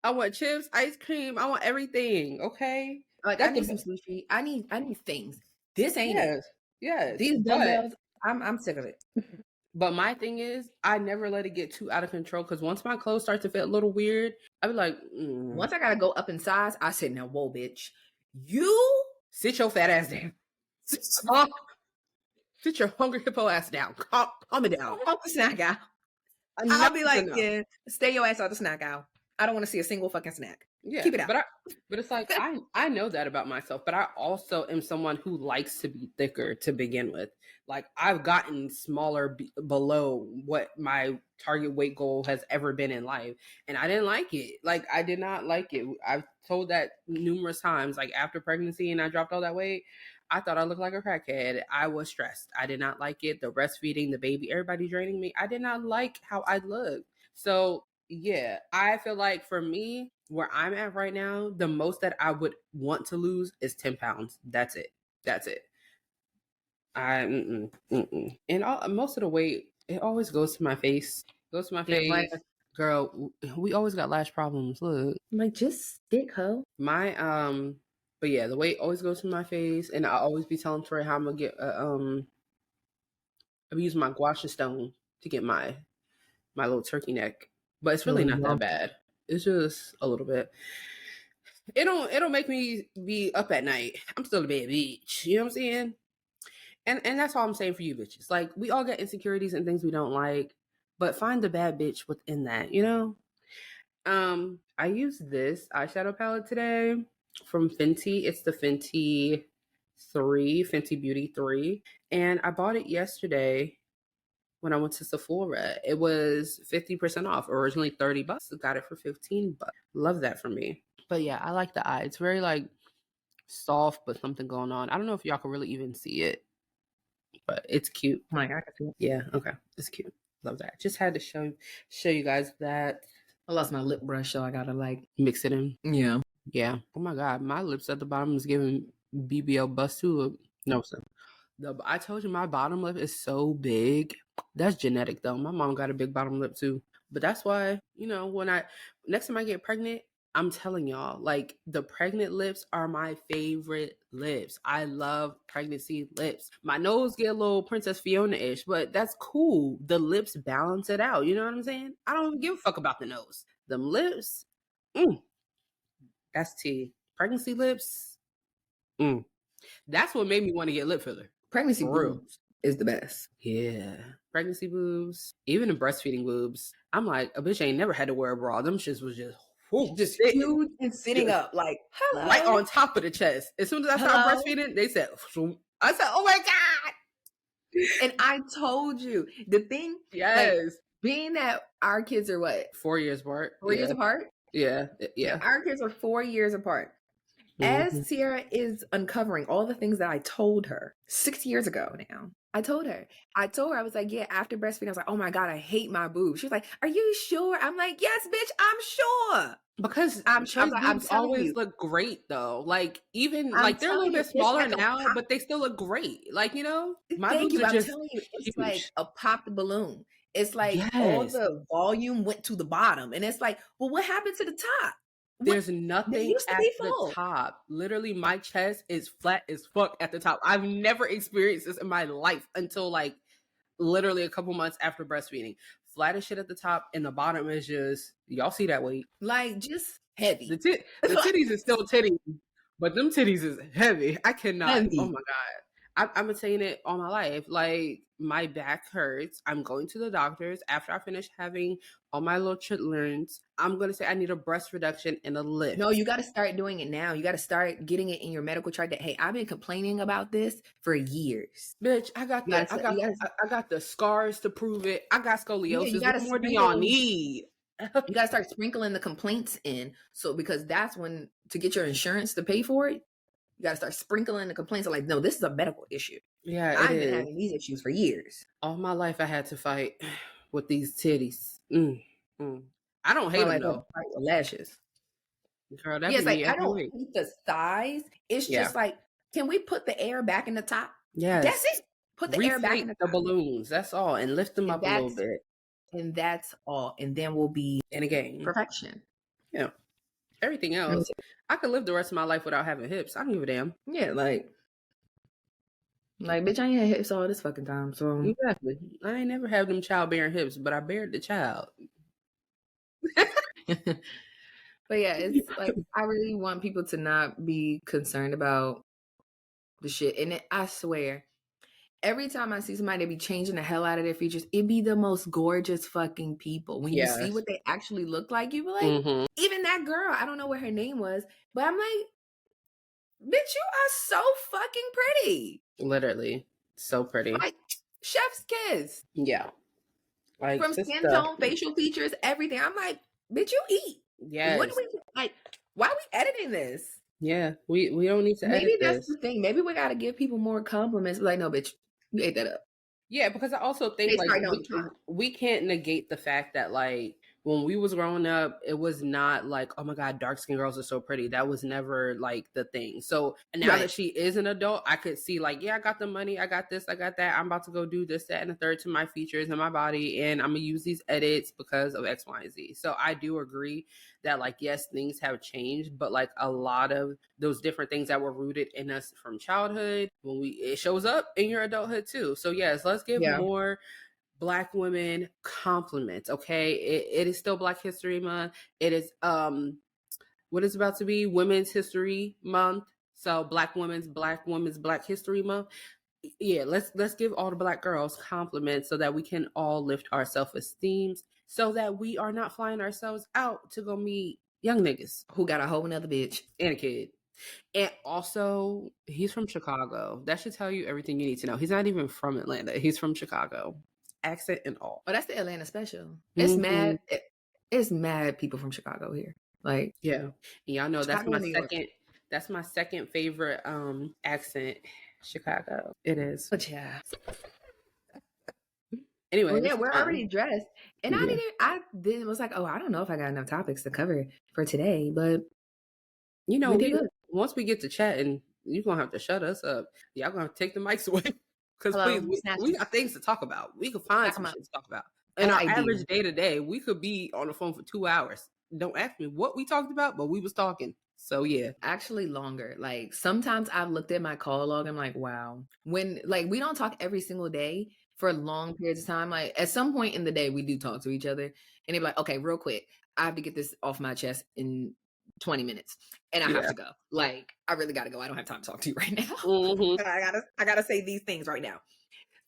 I want chips, ice cream. I want everything. Okay. Like, I need some sushi. I need things. This ain't it. Yes. These dumbbells, I'm sick of it. But my thing is, I never let it get too out of control, because once my clothes start to feel a little weird, I be like, Once I gotta go up in size, I said, now, whoa, bitch, you sit your fat ass down. Sit your hungry hippo ass down. Calm it down. Off the snack out. I'll be like, yeah, stay your ass out the snack out. I don't want to see a single fucking snack. Yeah, keep it out. But it's like, I know that about myself, but I also am someone who likes to be thicker to begin with. Like, I've gotten smaller below what my target weight goal has ever been in life, and I didn't like it. Like, I did not like it. I've told that numerous times. Like, after pregnancy and I dropped all that weight, I thought I looked like a crackhead. I was stressed. I did not like it. The breastfeeding, the baby, everybody draining me. I did not like how I looked. So yeah, I feel like for me, where I'm at right now, the most that I would want to lose is 10 pounds. That's it. And most of the weight, it always goes to my face. Goes to my face. Like, girl, we always got lash problems. Look. I'm like, just stick, ho. My but yeah, the weight always goes to my face, and I always be telling Troy how I'm gonna get I'm using my guasha stone to get my little turkey neck. But it's really not that bad. It's just a little bit. It don't make me be up at night. I'm still a bad bitch. You know what I'm saying? And that's all I'm saying for you bitches. Like, we all got insecurities and things we don't like, but find the bad bitch within that, you know? I used this eyeshadow palette today from Fenty. It's the Fenty Beauty 3. And I bought it yesterday when I went to Sephora. It was 50% off, originally $30. Got it for $15. Love that for me. But yeah, I like the eye. It's very like soft, but something going on. I don't know if y'all can really even see it, but it's cute. Oh my God, I can see it. Yeah, okay. It's cute. Love that. Just had to show you guys that. I lost my lip brush, so I gotta like mix it in. Yeah. Yeah. Oh my God, my lips at the bottom is giving BBL bust too. No, sir. I told you my bottom lip is so big. That's genetic though. My mom got a big bottom lip too. But that's why, you know, when next time I get pregnant, I'm telling y'all, like, the pregnant lips are my favorite lips. I love pregnancy lips. My nose get a little Princess Fiona-ish, but that's cool. The lips balance it out. You know what I'm saying? I don't give a fuck about the nose. Them lips, that's tea. Pregnancy lips, that's what made me want to get lip filler. Pregnancy boobs is the best. Yeah. Pregnancy boobs, even the breastfeeding boobs. I'm like, a bitch ain't never had to wear a bra. Them shits was just huge and sitting up, like, hello. Right on top of the chest. As soon as I started breastfeeding, they said, I said, oh my God. And I told you, the thing, yes, like, being that our kids are what? 4 years apart. 4 years apart? Yeah. Our kids are 4 years apart. As Sierra is uncovering all the things that I told her 6 years ago now, I told her, I was like, yeah, after breastfeeding, I was like, oh my God, I hate my boobs. She was like, are you sure? I'm like, yes, bitch, I'm sure. Because I'm sure boobs always look great though. Like, even like they're a little bit smaller now, but they still look great. Like, you know, my boobs are just telling you, it's huge. Like a popped balloon. It's like all the volume went to the bottom. And it's like, well, what happened to the top? There's nothing at the top. Literally, my chest is flat as fuck at the top. I've never experienced this in my life until like literally a couple months after breastfeeding. Flat as shit at the top, and the bottom is just, y'all see that weight? Like, just heavy. The titties is still titties, but them titties is heavy. I cannot. Heavy. Oh my God. I've been saying it all my life. Like, my back hurts. I'm going to the doctors after I finish having all my little chitlins. I'm going to say I need a breast reduction and a lift. No, you got to start doing it now. You got to start getting it in your medical chart that, hey, I've been complaining about this for years. Bitch, I got the scars to prove it. I got scoliosis. What more do y'all need? You got to start sprinkling the complaints in. So, because that's when, to get your insurance to pay for it, you got to start sprinkling the complaints. Like, no, this is a medical issue. Yeah, I've been having these issues for years. All my life, I had to fight with these titties. I don't hate them though. Fight with lashes. Girl, it's like, I don't hate the size. It's just like, can we put the air back in the top? Yes. That's it. Put the air back in the top. Balloons. That's all. And lift them up a little bit. And that's all. And then we'll be in a game. Perfection. Yeah. Everything else, I could live the rest of my life without having hips. I don't give a damn. Yeah, like bitch, I ain't had hips all this fucking time. So exactly, I ain't never had them childbearing hips, but I bared the child. But yeah, it's like, I really want people to not be concerned about the shit. And I swear, every time I see somebody, they be changing the hell out of their features. It be the most gorgeous fucking people. When you see what they actually look like, you be like, even that girl, I don't know what her name was, but I'm like, bitch, you are so fucking pretty. Literally, so pretty. Like, chef's kiss. Yeah. Like, from skin tone, facial features, everything. I'm like, bitch, you eat. Yes. What do we, like, why are we editing this? Yeah, we don't need to edit Maybe that's the this. thing. Maybe we got to give people more compliments. Like, no, bitch, you ate that up. Yeah, because I also think They like starting on the top. we can't negate the fact that like when we was growing up, it was not like, oh my God, dark skinned girls are so pretty. That was never like the thing. So now that she is an adult, I could see like, yeah, I got the money, I got this, I got that. I'm about to go do this, that, and the third to my features and my body, and I'm gonna use these edits because of X, Y, and Z. So I do agree that like yes, things have changed, but like a lot of those different things that were rooted in us from childhood, when it shows up in your adulthood too. So yes, let's give more Black women compliments. Okay, it is still Black History Month. It is what is about to be Women's History Month. So Black Women's Black History Month. Yeah, let's give all the Black girls compliments so that we can all lift our self-esteem, so that we are not flying ourselves out to go meet young niggas who got a whole nother bitch and a kid. And also, he's from Chicago. That should tell you everything you need to know. He's not even from Atlanta. He's from Chicago. Accent and all. Oh, that's the Atlanta special. It's mad. It's mad people from Chicago here. Like, yeah, y'all know Chicago, that's my second favorite accent. Chicago. It is. But yeah. Anyway, well, yeah, we're already dressed, and I was like, oh, I don't know if I got enough topics to cover for today, but you know, once we get to chatting, you're gonna have to shut us up. Y'all gonna have to take the mics away because please, we got things to talk about. We could find some shit to talk about. In our average day to day, we could be on the phone for 2 hours. Don't ask me what we talked about, but we was talking. So yeah, actually longer. Like sometimes I've looked at my call log. I'm like, wow. When like we don't talk every single day for long periods of time. Like at some point in the day, we do talk to each other, and they're like, okay, real quick, I have to get this off my chest in 20 minutes, and I have to go. Like I really got to go. I don't have time to talk to you right now. I gotta say these things right now.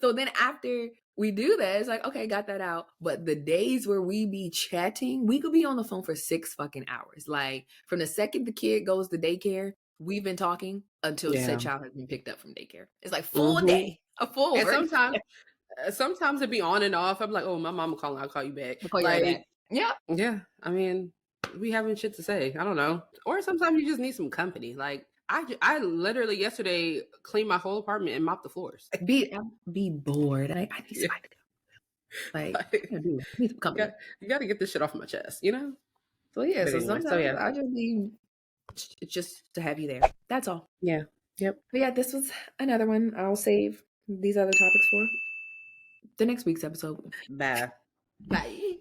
So then after we do that, it's like, okay, got that out. But the days where we be chatting, we could be on the phone for 6 fucking hours. Like from the second the kid goes to daycare, we've been talking until said child has been picked up from daycare. It's like full day, a full. And sometimes it be on and off. I'm like, oh, my mama calling, I'll call you back. I'll call you right back. Yeah. I mean, we having shit to say. I don't know. Or sometimes you just need some company. Like I literally yesterday cleaned my whole apartment and mopped the floors. Be bored. I need somebody to go. Like need some company. You got to get this shit off my chest, you know? So yeah, but so anyway, sometimes I just need just to have you there. That's all. Yeah. Yep. But yeah, this was another one. I'll save these other topics for the next week's episode. Bye. Bye.